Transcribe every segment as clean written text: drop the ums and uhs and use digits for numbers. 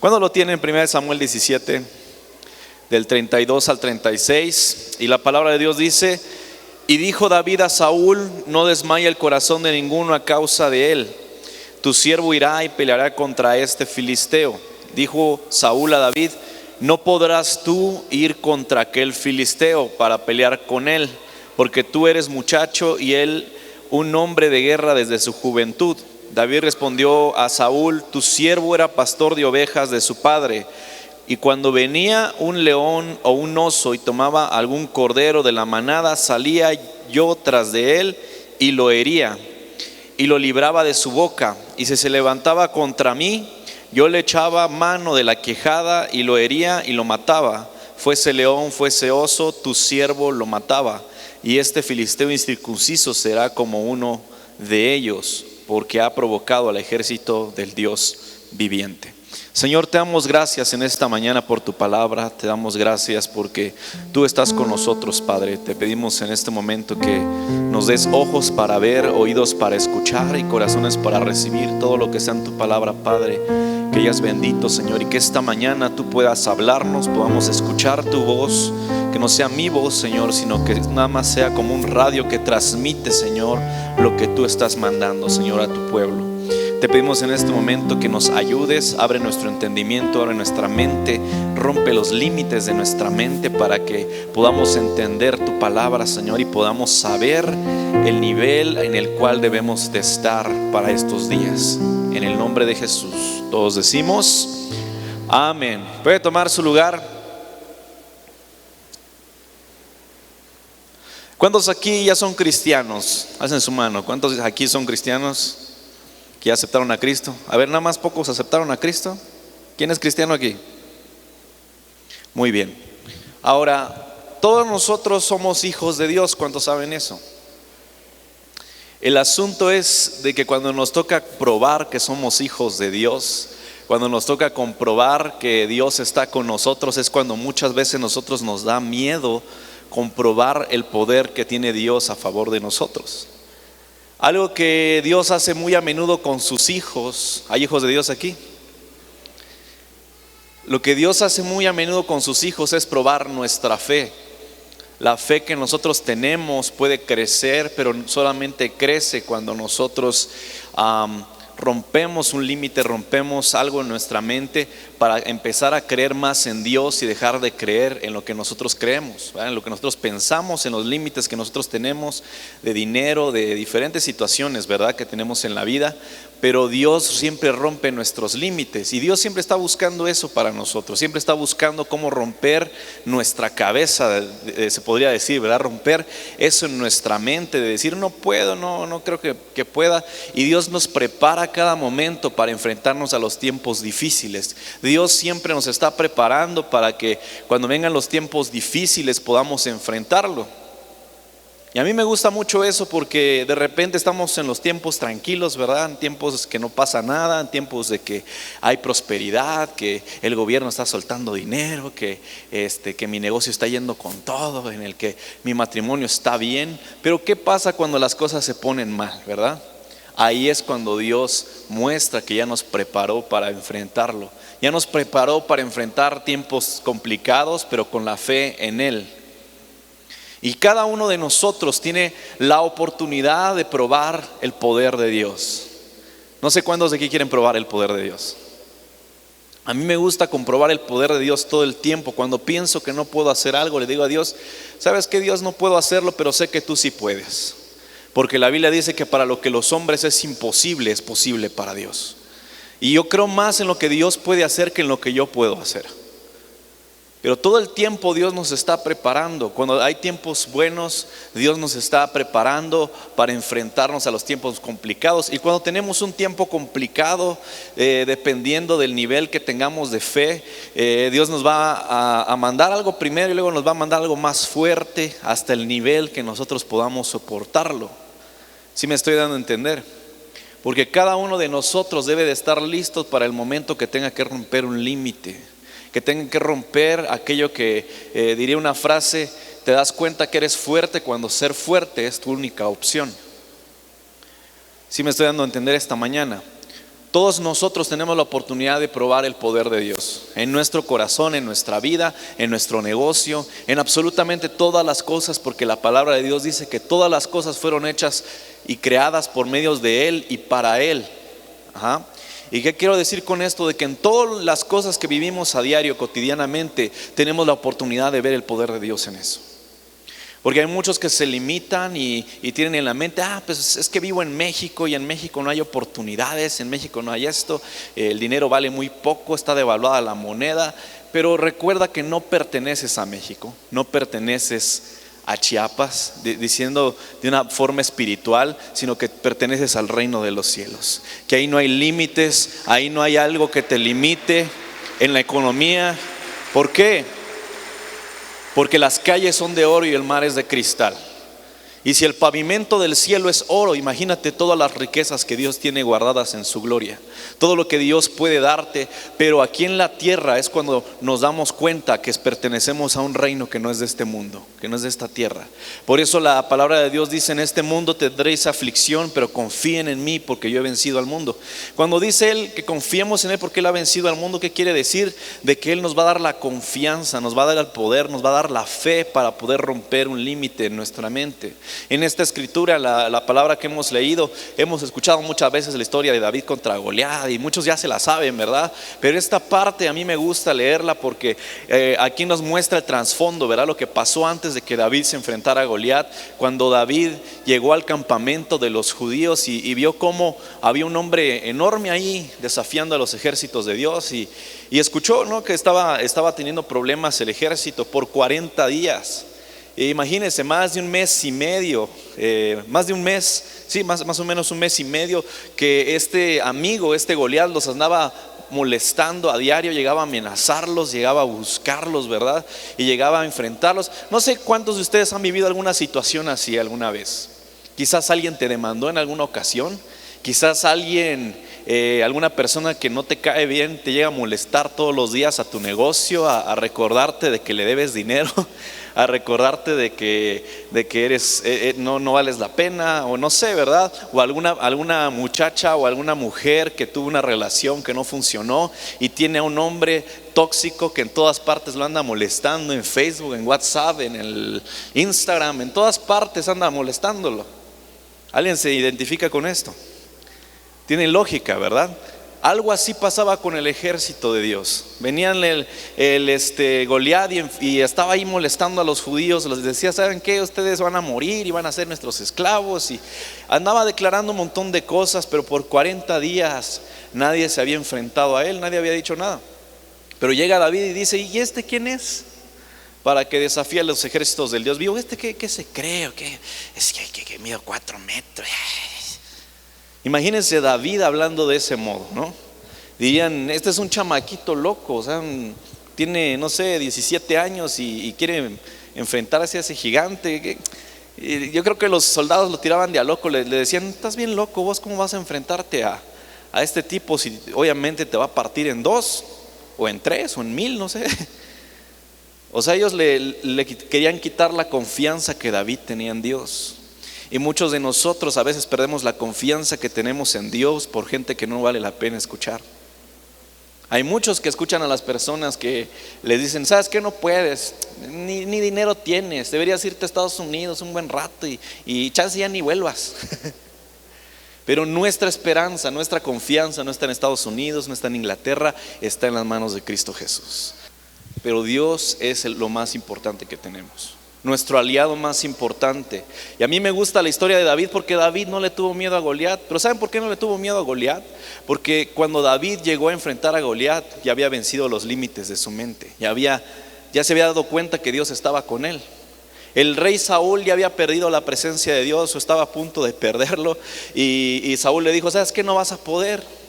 ¿Cuándo lo tienen? 1 Samuel 17, del 32 al 36. Y la palabra de Dios dice: y dijo David a Saúl: no desmaya el corazón de ninguno a causa de él. Tu siervo irá y peleará contra este filisteo. Dijo Saúl a David: no podrás tú ir contra aquel filisteo para pelear con él, porque tú eres muchacho y él un hombre de guerra desde su juventud. David respondió a Saúl: tu siervo era pastor de ovejas de su padre, y cuando venía un león o un oso y tomaba algún cordero de la manada, salía yo tras de él y lo hería y lo libraba de su boca, y si se levantaba contra mí, yo le echaba mano de la quejada y lo hería y lo mataba. Fuese león, fuese oso, tu siervo lo mataba. Y este filisteo incircunciso será como uno de ellos, porque ha provocado al ejército del Dios viviente. Señor, te damos gracias en esta mañana por tu palabra. Te damos gracias porque tú estás con nosotros, Padre. Te pedimos en este momento que nos des ojos para ver, oídos para escuchar y corazones para recibir todo lo que sea en tu palabra, Padre. Que hayas bendito, Señor, y que esta mañana tú puedas hablarnos, podamos escuchar tu voz. Que no sea mi voz, Señor, sino que nada más sea como un radio que transmite, Señor, lo que tú estás mandando, Señor, a tu pueblo. Te pedimos en este momento que nos ayudes, abre nuestro entendimiento, abre nuestra mente, rompe los límites de nuestra mente para que podamos entender tu palabra, Señor, y podamos saber el nivel en el cual debemos de estar para estos días. En el nombre de Jesús, todos decimos amén. Puede tomar su lugar. ¿Cuántos aquí ya son cristianos? Hacen su mano. ¿Cuántos aquí son cristianos que ya aceptaron a Cristo? A ver, nada más pocos aceptaron a Cristo. ¿Quién es cristiano aquí? Muy bien. Ahora, todos nosotros somos hijos de Dios. ¿Cuántos saben eso? El asunto es de que cuando nos toca probar que somos hijos de Dios, cuando nos toca comprobar que Dios está con nosotros, es cuando muchas veces nosotros nos da miedo comprobar el poder que tiene Dios a favor de nosotros. Algo que Dios hace muy a menudo con sus hijos. ¿Hay hijos de Dios aquí? Lo que Dios hace muy a menudo con sus hijos es probar nuestra fe. La fe que nosotros tenemos puede crecer, pero solamente crece cuando nosotros rompemos un límite, rompemos algo en nuestra mente para empezar a creer más en Dios y dejar de creer en lo que nosotros creemos, ¿verdad? En lo que nosotros pensamos, en los límites que nosotros tenemos de dinero, de diferentes situaciones, ¿verdad?, que tenemos en la vida. Pero Dios siempre rompe nuestros límites y Dios siempre está buscando eso para nosotros. Siempre está buscando cómo romper nuestra cabeza, se podría decir, ¿verdad? Romper eso en nuestra mente, de decir no puedo, no creo que pueda. Y Dios nos prepara cada momento para enfrentarnos a los tiempos difíciles. Dios siempre nos está preparando para que cuando vengan los tiempos difíciles podamos enfrentarlo. Y a mí me gusta mucho eso porque de repente estamos en los tiempos tranquilos, ¿verdad? En tiempos que no pasa nada, en tiempos de que hay prosperidad, que el gobierno está soltando dinero, que mi negocio está yendo con todo, en el que mi matrimonio está bien. Pero ¿qué pasa cuando las cosas se ponen mal, verdad? Ahí es cuando Dios muestra que ya nos preparó para enfrentarlo. Ya nos preparó para enfrentar tiempos complicados, pero con la fe en Él. Y cada uno de nosotros tiene la oportunidad de probar el poder de Dios. No sé cuántos de aquí quieren probar el poder de Dios. A mí me gusta comprobar el poder de Dios todo el tiempo. Cuando pienso que no puedo hacer algo, le digo a Dios: ¿sabes qué, Dios? No puedo hacerlo, pero sé que tú sí puedes. Porque la Biblia dice que para lo que los hombres es imposible, es posible para Dios. Y yo creo más en lo que Dios puede hacer que en lo que yo puedo hacer. Pero todo el tiempo Dios nos está preparando. Cuando hay tiempos buenos, Dios nos está preparando para enfrentarnos a los tiempos complicados. Y cuando tenemos un tiempo complicado, dependiendo del nivel que tengamos de fe, Dios nos va a mandar algo primero y luego nos va a mandar algo más fuerte hasta el nivel que nosotros podamos soportarlo. ¿Sí me estoy dando a entender? Porque cada uno de nosotros debe de estar listos para el momento que tenga que romper un límite, que tengan que romper aquello que diría una frase: te das cuenta que eres fuerte cuando ser fuerte es tu única opción. ¿Sí me estoy dando a entender esta mañana? Todos nosotros tenemos la oportunidad de probar el poder de Dios en nuestro corazón, en nuestra vida, en nuestro negocio, en absolutamente todas las cosas, porque la palabra de Dios dice que todas las cosas fueron hechas y creadas por medios de Él y para Él. Ajá. ¿Y qué quiero decir con esto? De que en todas las cosas que vivimos a diario, cotidianamente, tenemos la oportunidad de ver el poder de Dios en eso. Porque hay muchos que se limitan y tienen en la mente, pues es que vivo en México y en México no hay oportunidades, en México no hay esto, el dinero vale muy poco, está devaluada la moneda. Pero recuerda que no perteneces a México, no perteneces a Chiapas, diciendo de una forma espiritual, sino que perteneces al reino de los cielos. Que ahí no hay límites, ahí no hay algo que te limite en la economía. ¿Por qué? Porque las calles son de oro y el mar es de cristal. Y si el pavimento del cielo es oro, imagínate todas las riquezas que Dios tiene guardadas en su gloria, todo lo que Dios puede darte. Pero aquí en la tierra es cuando nos damos cuenta que pertenecemos a un reino que no es de este mundo, que no es de esta tierra. Por eso la palabra de Dios dice: en este mundo tendréis aflicción, pero confíen en mí porque yo he vencido al mundo. Cuando dice Él que confiemos en Él porque Él ha vencido al mundo, ¿qué quiere decir? De que Él nos va a dar la confianza, nos va a dar el poder, nos va a dar la fe para poder romper un límite en nuestra mente. En esta escritura, la palabra que hemos leído, hemos escuchado muchas veces la historia de David contra Goliat y muchos ya se la saben, ¿verdad? Pero esta parte a mí me gusta leerla porque aquí nos muestra el trasfondo, ¿verdad? Lo que pasó antes de que David se enfrentara a Goliat. Cuando David llegó al campamento de los judíos y vio cómo había un hombre enorme ahí desafiando a los ejércitos de Dios y escuchó, ¿no?, que estaba teniendo problemas el ejército por 40 días. Imagínense, más de un mes y medio, más o menos un mes y medio, que este amigo, este Goliat, los andaba molestando a diario, llegaba a amenazarlos, llegaba a buscarlos, ¿verdad? Y llegaba a enfrentarlos. No sé cuántos de ustedes han vivido alguna situación así alguna vez. Quizás alguien te demandó en alguna ocasión, quizás alguna persona que no te cae bien te llega a molestar todos los días a tu negocio, a recordarte de que le debes dinero, a recordarte de que eres no vales la pena, o no sé, ¿verdad? O alguna muchacha o alguna mujer que tuvo una relación que no funcionó y tiene a un hombre tóxico que en todas partes lo anda molestando, en Facebook, en WhatsApp, en el Instagram, en todas partes anda molestándolo. ¿Alguien se identifica con esto? Tiene lógica, ¿verdad? Algo así pasaba con el ejército de Dios. Venían Goliat y estaba ahí molestando a los judíos. Les decía: ¿saben qué? Ustedes van a morir y van a ser nuestros esclavos. Y andaba declarando un montón de cosas, pero por 40 días nadie se había enfrentado a él, nadie había dicho nada. Pero llega David y dice: ¿y este quién es? Para que desafíe a los ejércitos del Dios vivo. ¿Qué se cree? ¿O qué? Es que mido 4 metros. Imagínense David hablando de ese modo, ¿no? Dirían: este es un chamaquito loco, o sea, tiene, no sé, 17 años y quiere enfrentarse a ese gigante. Yo creo que los soldados lo tiraban de a loco, le decían: estás bien loco, vos cómo vas a enfrentarte a este tipo, si obviamente te va a partir en 2 o en 3 o en 1000, no sé. O sea, ellos le querían quitar la confianza que David tenía en Dios. Y muchos de nosotros a veces perdemos la confianza que tenemos en Dios por gente que no vale la pena escuchar. Hay muchos que escuchan a las personas que les dicen: ¿sabes qué? No puedes, ni dinero tienes, deberías irte a Estados Unidos un buen rato y chance ya ni vuelvas. Pero nuestra esperanza, nuestra confianza no está en Estados Unidos, no está en Inglaterra, está en las manos de Cristo Jesús. Pero Dios es lo más importante que tenemos, nuestro aliado más importante. Y a mí me gusta la historia de David porque David no le tuvo miedo a Goliat. Pero ¿saben por qué no le tuvo miedo a Goliat? Porque cuando David llegó a enfrentar a Goliat, ya había vencido los límites de su mente, ya se había dado cuenta que Dios estaba con él. El rey Saúl ya había perdido la presencia de Dios, o estaba a punto de perderlo, y Saúl le dijo: ¿sabes qué? No vas a poder.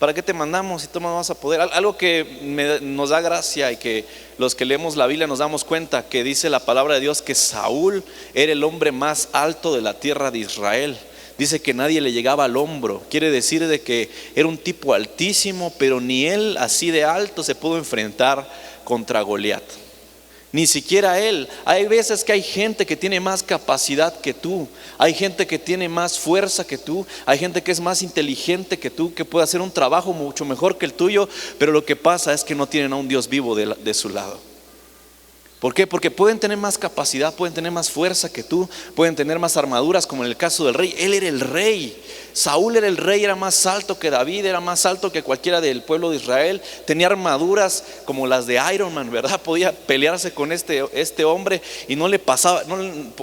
¿Para qué te mandamos si tú no vas a poder? Algo que nos da gracia y que los que leemos la Biblia nos damos cuenta, que dice la palabra de Dios que Saúl era el hombre más alto de la tierra de Israel. Dice que nadie le llegaba al hombro. Quiere decir de que era un tipo altísimo, pero ni él así de alto se pudo enfrentar contra Goliat. Ni siquiera él. Hay veces que hay gente que tiene más capacidad que tú. Hay gente que tiene más fuerza que tú. Hay gente que es más inteligente que tú, que puede hacer un trabajo mucho mejor que el tuyo. Pero lo que pasa es que no tienen a un Dios vivo de su lado. ¿Por qué? Porque pueden tener más capacidad, pueden tener más fuerza que tú, pueden tener más armaduras, como en el caso del rey. Él era el rey. Saúl era el rey, era más alto que David, era más alto que cualquiera del pueblo de Israel. Tenía armaduras como las de Iron Man, ¿verdad? Podía pelearse con este hombre y no le pasaba,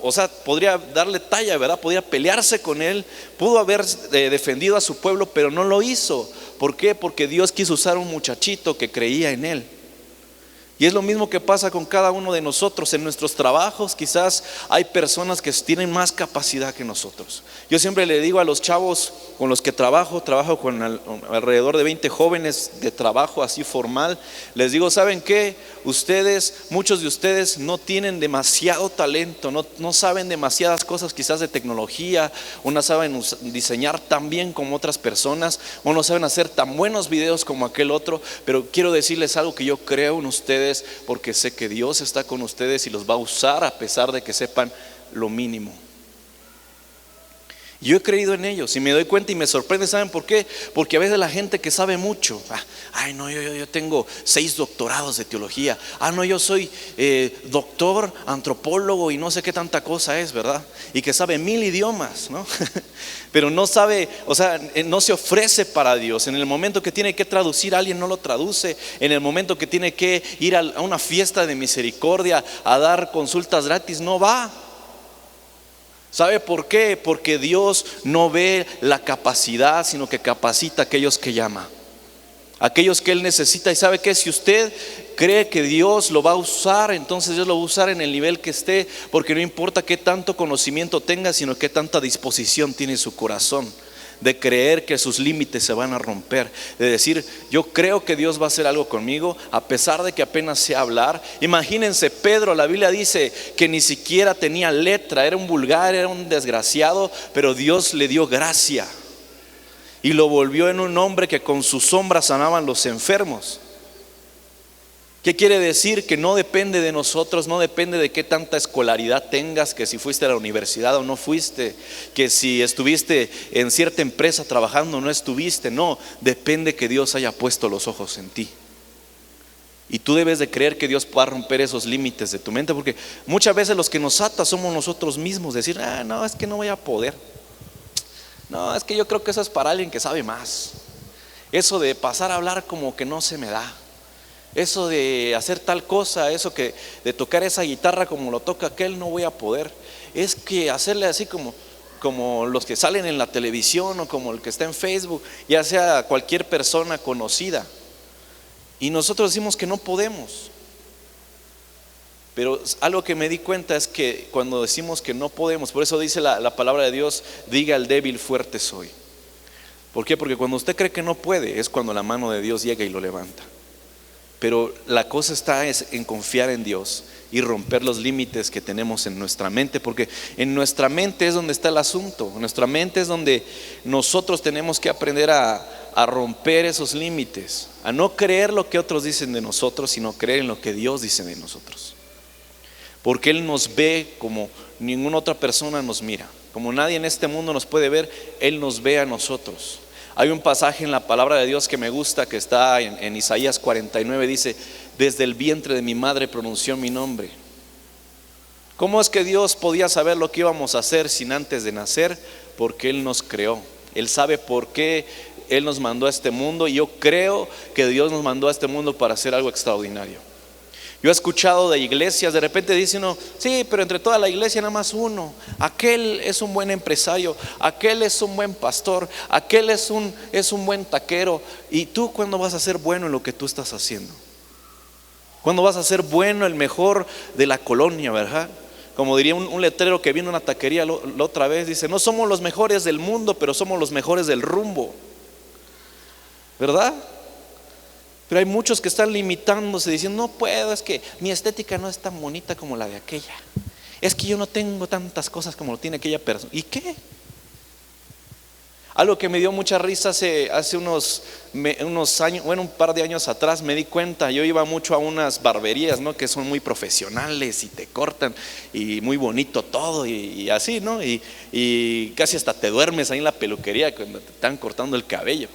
o sea, podría darle talla, ¿verdad? Podía pelearse con él. Pudo haber defendido a su pueblo, pero no lo hizo. ¿Por qué? Porque Dios quiso usar a un muchachito que creía en él. Y es lo mismo que pasa con cada uno de nosotros. En nuestros trabajos quizás hay personas que tienen más capacidad que nosotros. Yo siempre le digo a los chavos con los que trabajo con alrededor de 20 jóvenes de trabajo así formal. Les digo, ¿saben qué? Muchos de ustedes no tienen demasiado talento, no saben demasiadas cosas quizás de tecnología, o no saben diseñar tan bien como otras personas, o no saben hacer tan buenos videos como aquel otro. Pero quiero decirles algo que yo creo en ustedes, porque sé que Dios está con ustedes y los va a usar a pesar de que sepan lo mínimo. Yo he creído en ellos y me doy cuenta y me sorprende. ¿Saben por qué? Porque a veces la gente que sabe mucho, ay no, yo tengo 6 doctorados de teología, no, yo soy doctor, antropólogo y no sé qué tanta cosa es, ¿verdad? Y que sabe 1000 idiomas, ¿no? Pero no sabe, o sea, no se ofrece para Dios. En el momento que tiene que traducir a alguien, no lo traduce. En el momento que tiene que ir a una fiesta de misericordia a dar consultas gratis, no va. ¿Sabe por qué? Porque Dios no ve la capacidad, sino que capacita a aquellos que llama, aquellos que Él necesita. Y sabe que si usted cree que Dios lo va a usar, entonces Dios lo va a usar en el nivel que esté, porque no importa qué tanto conocimiento tenga, sino qué tanta disposición tiene su corazón de creer que sus límites se van a romper, de decir, yo creo que Dios va a hacer algo conmigo a pesar de que apenas sé hablar. Imagínense, Pedro, la Biblia dice que ni siquiera tenía letra, era un vulgar, era un desgraciado, pero Dios le dio gracia y lo volvió en un hombre que con su sombra sanaban los enfermos. ¿Qué quiere decir? Que no depende de nosotros, no depende de qué tanta escolaridad tengas, que si fuiste a la universidad o no fuiste, que si estuviste en cierta empresa trabajando o no estuviste. No, depende que Dios haya puesto los ojos en ti. Y tú debes de creer que Dios pueda romper esos límites de tu mente, porque muchas veces los que nos ata somos nosotros mismos. Decir, no, es que no voy a poder. No, es que yo creo que eso es para alguien que sabe más. Eso de pasar a hablar como que no se me da. Eso de hacer tal cosa, eso que de tocar esa guitarra como lo toca aquel, no voy a poder. Es que hacerle así como los que salen en la televisión o como el que está en Facebook, ya sea cualquier persona conocida. Y nosotros decimos que no podemos. Pero algo que me di cuenta es que cuando decimos que no podemos, por eso dice la palabra de Dios, diga al débil, fuerte soy. ¿Por qué? Porque cuando usted cree que no puede, es cuando la mano de Dios llega y lo levanta. Pero la cosa está en confiar en Dios y romper los límites que tenemos en nuestra mente, porque en nuestra mente es donde está el asunto. En nuestra mente es donde nosotros tenemos que aprender a romper esos límites, a no creer lo que otros dicen de nosotros, sino creer en lo que Dios dice de nosotros. Porque Él nos ve como ninguna otra persona nos mira, como nadie en este mundo nos puede ver. Él nos ve a nosotros. Hay un pasaje en la palabra de Dios que me gusta, que está en Isaías 49, dice, desde el vientre de mi madre pronunció mi nombre. ¿Cómo es que Dios podía saber lo que íbamos a hacer sin antes de nacer? Porque Él nos creó. Él sabe por qué Él nos mandó a este mundo, y yo creo que Dios nos mandó a este mundo para hacer algo extraordinario. Yo he escuchado de iglesias, de repente dicen, sí, pero entre toda la iglesia nada más uno. Aquel es un buen empresario, aquel es un buen pastor, aquel es un buen taquero. ¿Y tú cuándo vas a ser bueno en lo que tú estás haciendo? ¿Cuándo vas a ser bueno, el mejor de la colonia, verdad? Como diría un letrero que vino a una taquería la otra vez, dice, no somos los mejores del mundo, pero somos los mejores del rumbo, ¿verdad? Pero hay muchos que están limitándose, diciendo, no puedo, es que mi estética no es tan bonita como la de aquella. Es que yo no tengo tantas cosas como lo tiene aquella persona. ¿Y qué? Algo que me dio mucha risa hace unos años, bueno, un par de años atrás me di cuenta. Yo iba mucho a unas barberías, ¿no? Que son muy profesionales y te cortan y muy bonito todo y así, ¿no? Y casi hasta te duermes ahí en la peluquería cuando te están cortando el cabello.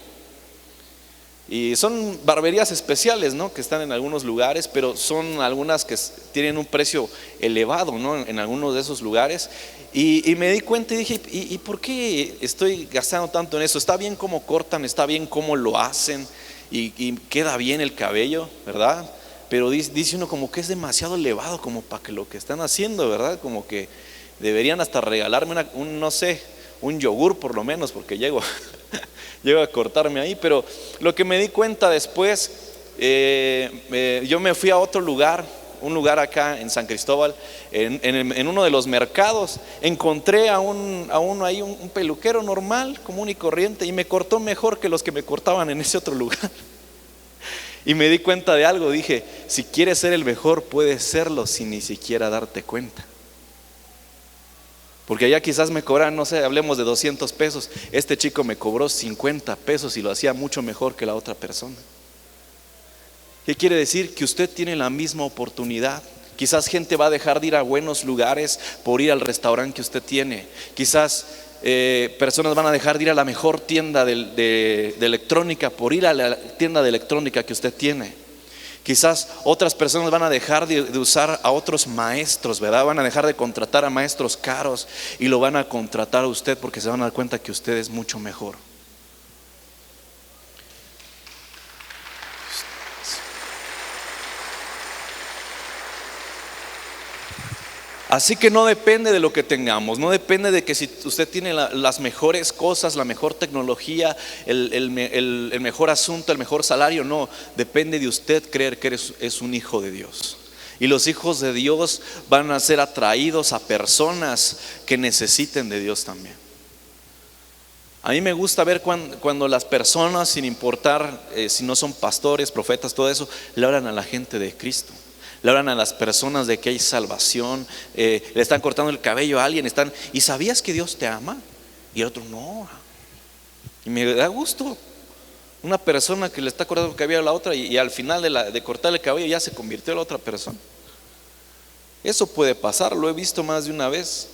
Y son barberías especiales, ¿no? Que están en algunos lugares, pero son algunas que tienen un precio elevado, ¿no? En algunos de esos lugares. Y me di cuenta y dije, ¿y por qué estoy gastando tanto en eso? Está bien cómo cortan, está bien cómo lo hacen y queda bien el cabello, ¿verdad? Pero dice uno como que es demasiado elevado como para que lo que están haciendo, ¿verdad? Como que deberían hasta regalarme no sé, un yogur por lo menos, porque llego a cortarme ahí. Pero lo que me di cuenta después, yo me fui a otro lugar, un lugar acá en San Cristóbal, en uno de los mercados. Encontré a uno ahí, un peluquero normal, común y corriente, y me cortó mejor que los que me cortaban en ese otro lugar. Y me di cuenta de algo, dije, si quieres ser el mejor, puedes serlo sin ni siquiera darte cuenta. Porque allá quizás me cobran, no sé, hablemos de 200 pesos. Este chico me cobró 50 pesos y lo hacía mucho mejor que la otra persona. ¿Qué quiere decir? Que usted tiene la misma oportunidad. Quizás gente va a dejar de ir a buenos lugares por ir al restaurante que usted tiene. Quizás personas van a dejar de ir a la mejor tienda de electrónica por ir a la tienda de electrónica que usted tiene. Quizás otras personas van a dejar de usar a otros maestros, ¿verdad? Van a dejar de contratar a maestros caros y lo van a contratar a usted porque se van a dar cuenta que usted es mucho mejor. Así que no depende de lo que tengamos, no depende de que si usted tiene las mejores cosas, la mejor tecnología, el mejor asunto, el mejor salario. No, depende de usted creer que es un hijo de Dios. Y los hijos de Dios van a ser atraídos a personas que necesiten de Dios también. A mí me gusta ver cuando las personas, sin importar si no son pastores, profetas, todo eso, le hablan a la gente de Cristo. Le hablan a las personas de que hay salvación, le están cortando el cabello a alguien, ¿y sabías que Dios te ama? Y el otro, no. Y me da gusto. Una persona que le está cortando el cabello a la otra y al final de cortarle el cabello ya se convirtió en la otra persona. Eso puede pasar, lo he visto más de una vez.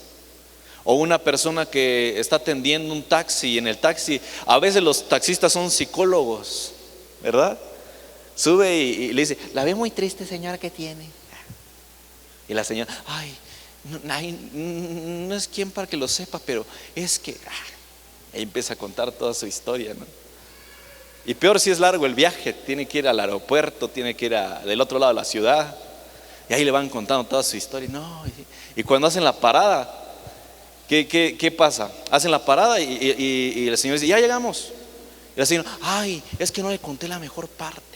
O una persona que está atendiendo un taxi y en el taxi, a veces los taxistas son psicólogos, ¿verdad? Sube y le dice, la ve muy triste señora que tiene. Y la señora, no es quien para que lo sepa, pero es que ahí empieza a contar toda su historia, ¿no? Y peor si es largo el viaje, tiene que ir al aeropuerto, tiene que ir del otro lado de la ciudad. Y ahí le van contando toda su historia. Y cuando hacen la parada, ¿qué pasa? Hacen la parada y el señor dice, ya llegamos. Y la señora, es que no le conté la mejor parte.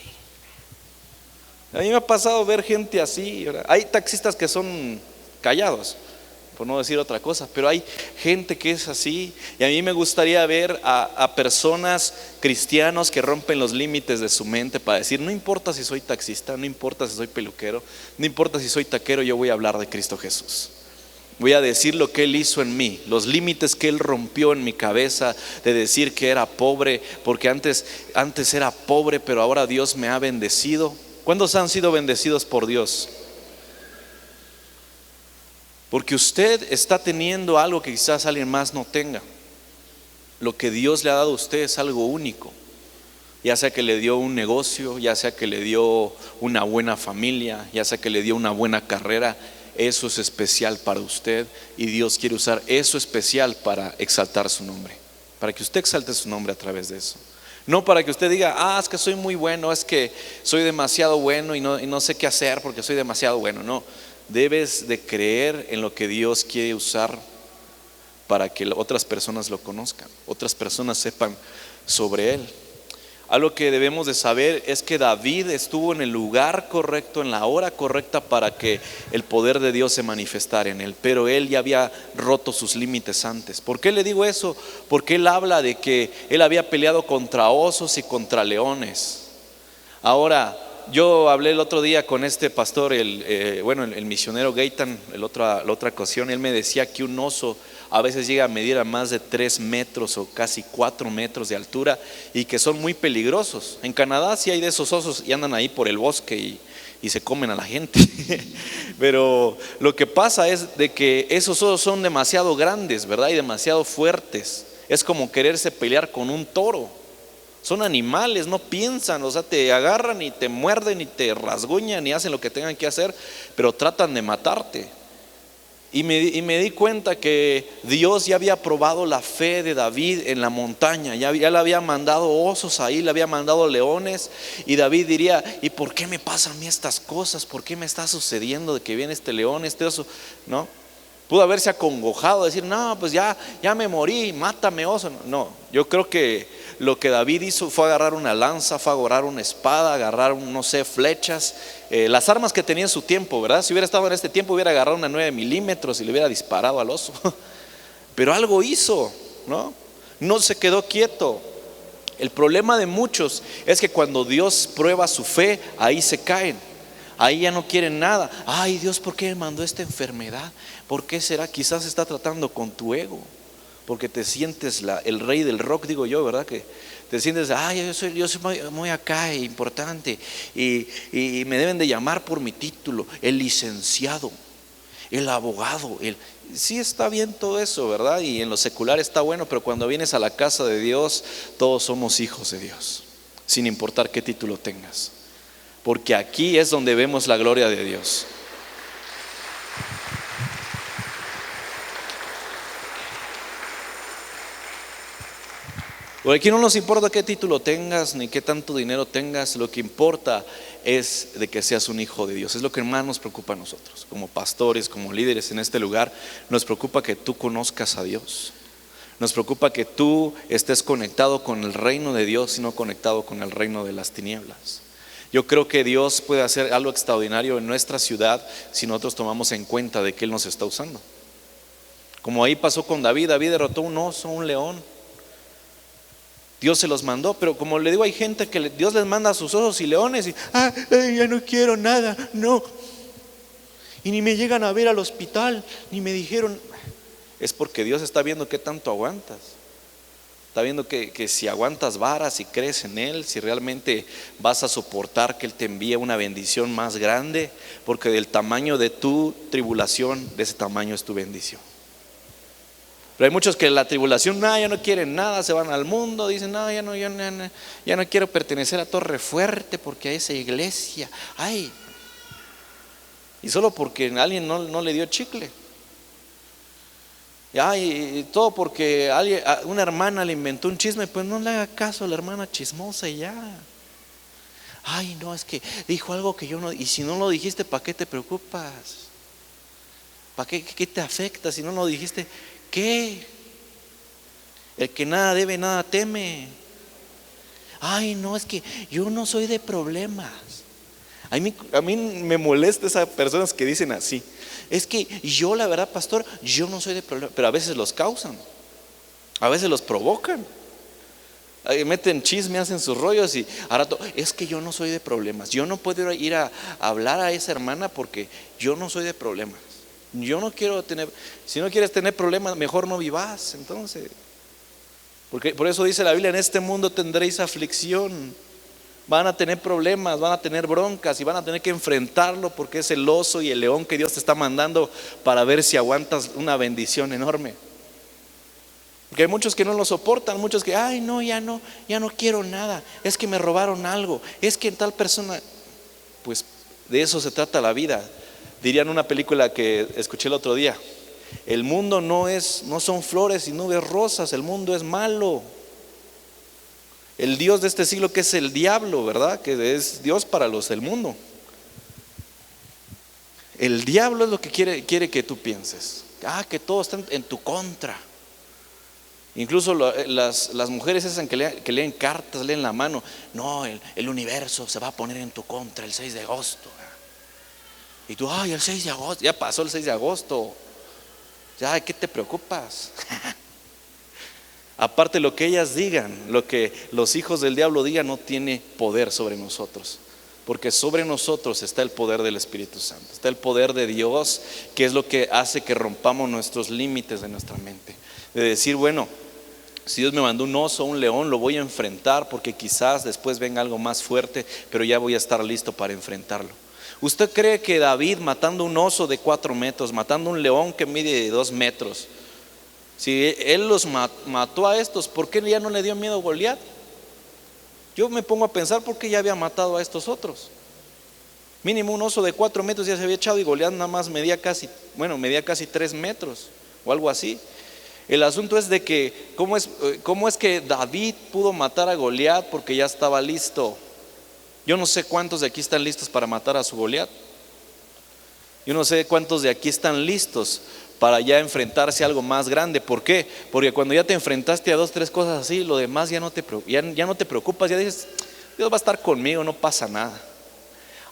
A mí me ha pasado ver gente así, ¿verdad? Hay taxistas que son callados, por no decir otra cosa, pero hay gente que es así. Y a mí me gustaría ver a personas, cristianos, que rompen los límites de su mente para decir, no importa si soy taxista, no importa si soy peluquero, no importa si soy taquero, yo voy a hablar de Cristo Jesús. Voy a decir lo que Él hizo en mí, los límites que Él rompió en mi cabeza de decir que era pobre, porque antes era pobre, pero ahora Dios me ha bendecido. ¿Cuántos han sido bendecidos por Dios? Porque usted está teniendo algo que quizás alguien más no tenga. Lo que Dios le ha dado a usted es algo único. Ya sea que le dio un negocio, ya sea que le dio una buena familia, ya sea que le dio una buena carrera. Eso es especial para usted y Dios quiere usar eso especial para exaltar su nombre, para que usted exalte su nombre a través de eso. No para que usted diga, es que soy muy bueno, es que soy demasiado bueno y no sé qué hacer porque soy demasiado bueno. No, debes de creer en lo que Dios quiere usar para que otras personas lo conozcan, otras personas sepan sobre Él. Algo que debemos de saber es que David estuvo en el lugar correcto, en la hora correcta para que el poder de Dios se manifestara en él. Pero él ya había roto sus límites antes. ¿Por qué le digo eso? Porque él habla de que él había peleado contra osos y contra leones. Ahora, Yo hablé el otro día con este pastor, el misionero Gaetan, la otra ocasión. Él me decía que un oso a veces llega a medir a más de 3 metros o casi 4 metros de altura, y que son muy peligrosos. En Canadá sí hay de esos osos y andan ahí por el bosque y se comen a la gente. Pero lo que pasa es de que esos osos son demasiado grandes, ¿verdad? Y demasiado fuertes. Es como quererse pelear con un toro. Son animales, no piensan, o sea, te agarran y te muerden y te rasguñan y hacen lo que tengan que hacer, pero tratan de matarte. Y me di cuenta que Dios ya había probado la fe de David en la montaña. Ya le había mandado osos ahí, le había mandado leones. Y David diría: ¿y por qué me pasan a mí estas cosas? ¿Por qué me está sucediendo de que viene este león, este oso? ¿No? Pudo haberse acongojado, decir: no, pues ya me morí, mátame, oso. No, yo creo que lo que David hizo fue agarrar una lanza, fue agarrar una espada, agarrar, no sé, flechas, las armas que tenía en su tiempo, ¿verdad? Si hubiera estado en este tiempo, hubiera agarrado una 9 milímetros y le hubiera disparado al oso. Pero algo hizo, ¿no? No se quedó quieto. El problema de muchos es que cuando Dios prueba su fe, ahí se caen. Ahí ya no quieren nada. Ay, Dios, ¿por qué me mandó esta enfermedad? ¿Por qué será? Quizás está tratando con tu ego, porque te sientes el rey del rock, digo yo, ¿verdad? Que te sientes: ay, yo soy muy acá, importante, y me deben de llamar por mi título, el licenciado, el abogado. Sí, está bien todo eso, ¿verdad? Y en lo secular está bueno, pero cuando vienes a la casa de Dios, todos somos hijos de Dios, sin importar qué título tengas, porque aquí es donde vemos la gloria de Dios. Porque aquí no nos importa qué título tengas ni qué tanto dinero tengas. Lo que importa es de que seas un hijo de Dios. Es lo que más nos preocupa a nosotros como pastores, como líderes en este lugar. Nos preocupa que tú conozcas a Dios. Nos preocupa que tú estés conectado con el reino de Dios y no conectado con el reino de las tinieblas. Yo creo que Dios puede hacer algo extraordinario en nuestra ciudad si nosotros tomamos en cuenta de que Él nos está usando. Como ahí pasó con David. David derrotó un oso, un león. Dios se los mandó, pero como le digo, hay gente que Dios les manda a sus osos y leones y ya no quiero nada, no. Y ni me llegan a ver al hospital, ni me dijeron. Es porque Dios está viendo qué tanto aguantas. Está viendo que si aguantas vara, si crees en Él, si realmente vas a soportar que Él te envíe una bendición más grande, porque del tamaño de tu tribulación, de ese tamaño es tu bendición. Pero hay muchos que la tribulación, ya no quieren nada, se van al mundo, dicen: ya no quiero pertenecer a Torre Fuerte porque a esa iglesia, y solo porque alguien no le dio chicle. Y todo porque una hermana le inventó un chisme, pues no le haga caso a la hermana chismosa y ya. No, es que dijo algo que yo no, y si no lo dijiste, ¿para qué te preocupas? ¿Para qué te afecta si no lo dijiste? ¿Qué? El que nada debe, nada teme. No, es que yo no soy de problemas. A mí me molesta esas personas que dicen así. Es que yo, la verdad, pastor, yo no soy de problemas. Pero a veces los causan, a veces los provocan. Meten chisme, hacen sus rollos y ahora es que yo no soy de problemas. Yo no puedo ir a hablar a esa hermana porque yo no soy de problemas. Yo no quiero tener. Si no quieres tener problemas, mejor no vivas. Entonces, porque por eso dice la Biblia: en este mundo tendréis aflicción. Van a tener problemas, van a tener broncas y van a tener que enfrentarlo, porque es el oso y el león que Dios te está mandando para ver si aguantas una bendición enorme. Porque hay muchos que no lo soportan, muchos que ya no quiero nada, es que me robaron algo, es que tal persona. Pues de eso se trata la vida. Dirían una película que escuché el otro día: el mundo no son flores y nubes rosas, el mundo es malo. El Dios de este siglo, que es el diablo, ¿verdad? Que es Dios para los del mundo. El diablo es lo que quiere que tú pienses. Que todos están en tu contra. Incluso las mujeres esas que leen cartas, leen la mano. No, el universo se va a poner en tu contra el 6 de agosto. Y tú, el 6 de agosto, ya pasó el 6 de agosto. Ya, ¿qué te preocupas? Aparte, lo que ellas digan, lo que los hijos del diablo digan, no tiene poder sobre nosotros. porque sobre nosotros está el poder del Espíritu Santo, está el poder de Dios, que es lo que hace que rompamos nuestros límites de nuestra mente. De decir, bueno, si Dios me mandó un oso, un león, lo voy a enfrentar, porque quizás después venga algo más fuerte, pero ya voy a estar listo para enfrentarlo. ¿Usted cree que David, matando un oso de 4 metros, matando un león que mide 2 metros, si él los mató a estos, ¿por qué ya no le dio miedo a Goliat? Yo me pongo a pensar, ¿por qué ya había matado a estos otros? Mínimo un oso de 4 metros ya se había echado, y Goliat nada más medía casi 3 metros o algo así. El asunto es de que ¿cómo es que David pudo matar a Goliat? Porque ya estaba listo. Yo no sé cuántos de aquí están listos para matar a su Goliat. Yo no sé cuántos de aquí están listos para ya enfrentarse a algo más grande. ¿Por qué? Porque cuando ya te enfrentaste a 2, 3 cosas así, lo demás ya no te preocupas, ya dices, Dios va a estar conmigo, no pasa nada.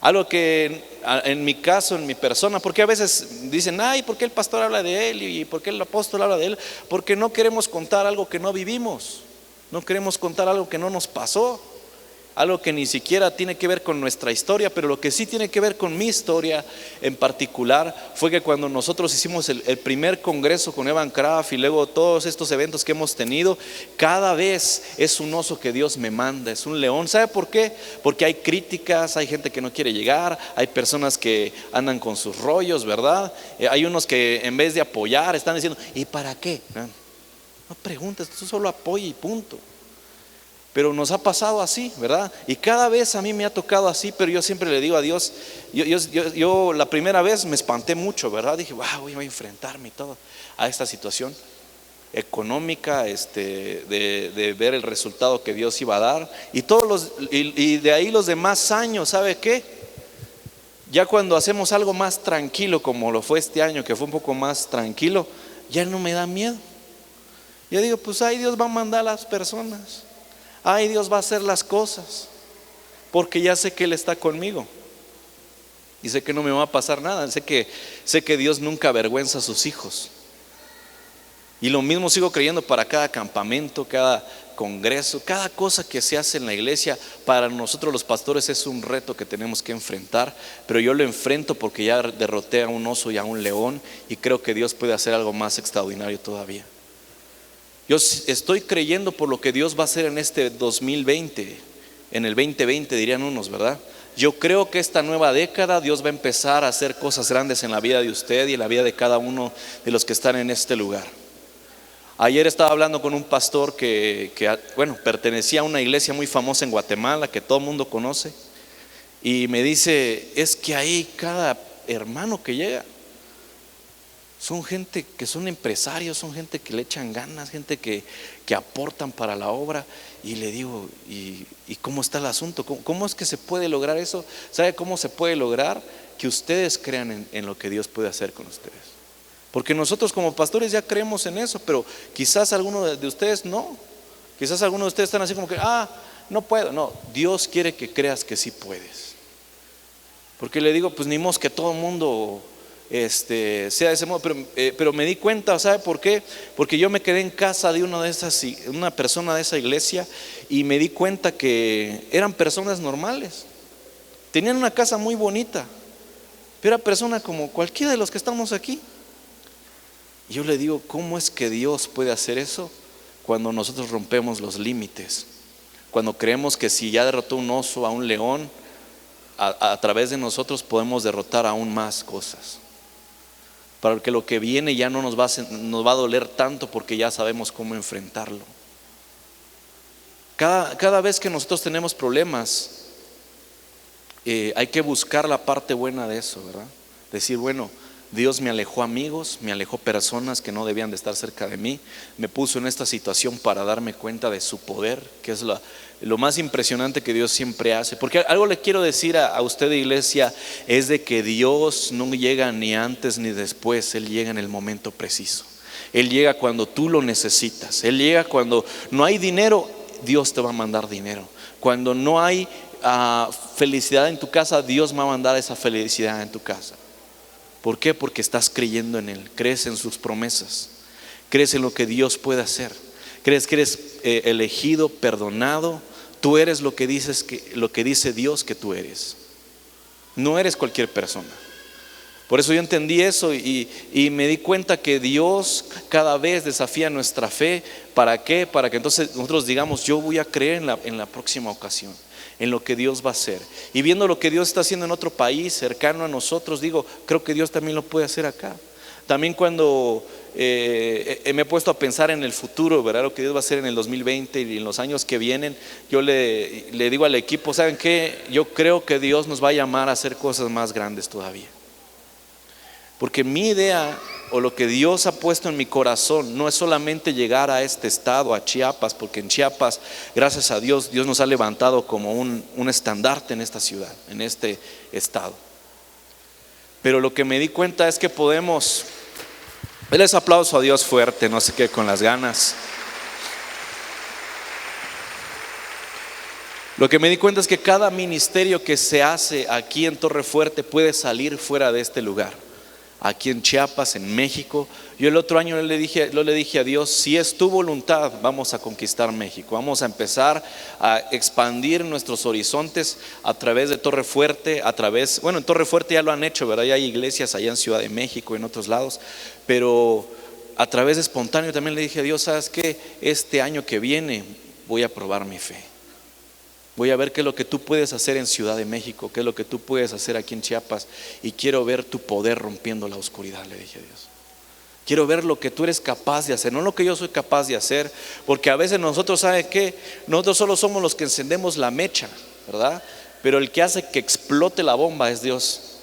Algo que en mi caso, en mi persona, porque a veces dicen, ay, ¿por qué el pastor habla de él? ¿Y por qué el apóstol habla de él? Porque no queremos contar algo que no vivimos, no queremos contar algo que no nos pasó, algo que ni siquiera tiene que ver con nuestra historia. Pero lo que sí tiene que ver con mi historia en particular fue que cuando nosotros hicimos el primer congreso con Evan Craft, y luego todos estos eventos que hemos tenido, cada vez es un oso que Dios me manda, es un león. ¿Sabe por qué? Porque hay críticas, hay gente que no quiere llegar, hay personas que andan con sus rollos, ¿verdad? Hay unos que en vez de apoyar están diciendo, ¿y para qué? No preguntes, tú solo apoya y punto. Pero nos ha pasado así, ¿verdad? Y cada vez a mí me ha tocado así, pero yo siempre le digo a Dios, yo la primera vez me espanté mucho, ¿verdad? Dije, wow, voy a enfrentarme y todo a esta situación económica, de ver el resultado que Dios iba a dar. Y de ahí los demás años, ¿sabe qué? Ya cuando hacemos algo más tranquilo, como lo fue este año, que fue un poco más tranquilo, ya no me da miedo. Yo digo, pues ahí Dios va a mandar a las personas. Ay, Dios va a hacer las cosas, porque ya sé que Él está conmigo y sé que no me va a pasar nada. Sé que Dios nunca avergüenza a sus hijos. Y lo mismo sigo creyendo para cada campamento, cada congreso, cada cosa que se hace en la iglesia. Para nosotros los pastores es un reto que tenemos que enfrentar, pero yo lo enfrento porque ya derroté a un oso y a un león, y creo que Dios puede hacer algo más extraordinario todavía. Yo estoy creyendo por lo que Dios va a hacer en este 2020, en el 2020 dirían unos, ¿verdad? Yo creo que esta nueva década Dios va a empezar a hacer cosas grandes en la vida de usted y en la vida de cada uno de los que están en este lugar. Ayer estaba hablando con un pastor que pertenecía a una iglesia muy famosa en Guatemala, que todo el mundo conoce, y me dice, es que ahí cada hermano que llega son gente que son empresarios, son gente que le echan ganas, gente que aportan para la obra. Y le digo, ¿y cómo está el asunto? ¿Cómo es que se puede lograr eso? ¿Sabe cómo se puede lograr? Que ustedes crean en lo que Dios puede hacer con ustedes. Porque nosotros como pastores ya creemos en eso, pero quizás algunos de ustedes no. Quizás algunos de ustedes están así como que, no puedo. No, Dios quiere que creas que sí puedes. Porque le digo, pues ni modo que todo el mundo sea de ese modo, pero me di cuenta, ¿sabe por qué? Porque yo me quedé en casa de una persona de esa iglesia, y me di cuenta que eran personas normales, tenían una casa muy bonita, pero era persona como cualquiera de los que estamos aquí. Y yo le digo, ¿cómo es que Dios puede hacer eso? Cuando nosotros rompemos los límites, cuando creemos que si ya derrotó un oso, a un león, a través de nosotros podemos derrotar aún más cosas. Para que lo que viene ya no nos va a doler tanto, porque ya sabemos cómo enfrentarlo. Cada vez que nosotros tenemos problemas, hay que buscar la parte buena de eso, ¿verdad? Decir, bueno, Dios me alejó amigos, me alejó personas que no debían de estar cerca de mí, me puso en esta situación para darme cuenta de su poder, que es lo más impresionante que Dios siempre hace. Porque algo le quiero decir a usted, iglesia, es de que Dios no llega ni antes ni después, Él llega en el momento preciso. Él llega cuando tú lo necesitas. Él llega cuando no hay dinero, Dios te va a mandar dinero. Cuando no hay felicidad en tu casa, Dios va a mandar esa felicidad en tu casa. ¿Por qué? Porque estás creyendo en Él, crees en sus promesas, crees en lo que Dios puede hacer, crees que eres elegido, perdonado. Tú eres lo que dice Dios que tú eres. No eres cualquier persona. Por eso yo entendí eso y me di cuenta que Dios cada vez desafía nuestra fe. ¿Para qué? Para que entonces nosotros digamos, yo voy a creer en la próxima ocasión, en lo que Dios va a hacer. Y viendo lo que Dios está haciendo en otro país cercano a nosotros, digo, creo que Dios también lo puede hacer acá. También cuando me he puesto a pensar en el futuro, ¿verdad? Lo que Dios va a hacer en el 2020 y en los años que vienen, yo le digo al equipo, ¿saben qué? Yo creo que Dios nos va a llamar a hacer cosas más grandes todavía. Porque mi idea o lo que Dios ha puesto en mi corazón no es solamente llegar a este estado, a Chiapas, porque en Chiapas, gracias a Dios, Dios nos ha levantado como un estandarte en esta ciudad, en este estado. Pero lo que me di cuenta es que podemos, denles aplauso a Dios fuerte, no sé qué, con las ganas. Lo que me di cuenta es que cada ministerio que se hace aquí en Torre Fuerte puede salir fuera de este lugar. Aquí en Chiapas, en México. Yo el otro año le dije a Dios, si es tu voluntad, vamos a conquistar México. Vamos a empezar a expandir nuestros horizontes a través de Torre Fuerte, bueno, en Torre Fuerte ya lo han hecho, ¿verdad? Ya hay iglesias allá en Ciudad de México, en otros lados, pero a través de Espontáneo también le dije a Dios, ¿sabes qué? Este año que viene voy a probar mi fe. Voy a ver qué es lo que tú puedes hacer en Ciudad de México, qué es lo que tú puedes hacer aquí en Chiapas, y quiero ver tu poder rompiendo la oscuridad, le dije a Dios. Quiero ver lo que tú eres capaz de hacer, no lo que yo soy capaz de hacer, porque a veces nosotros, ¿sabe qué? Nosotros solo somos los que encendemos la mecha, ¿verdad? Pero el que hace que explote la bomba es Dios.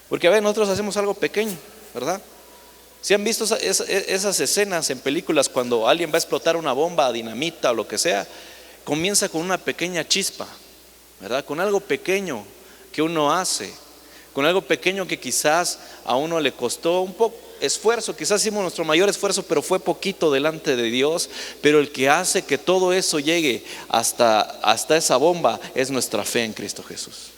Porque a veces nosotros hacemos algo pequeño, ¿verdad? ¿Sí han visto esas escenas en películas cuando alguien va a explotar una bomba, dinamita o lo que sea? Comienza con una pequeña chispa, ¿verdad? Con algo pequeño que uno hace, con algo pequeño que quizás a uno le costó un poco esfuerzo, quizás hicimos nuestro mayor esfuerzo, pero fue poquito delante de Dios. Pero el que hace que todo eso llegue hasta esa bomba es nuestra fe en Cristo Jesús.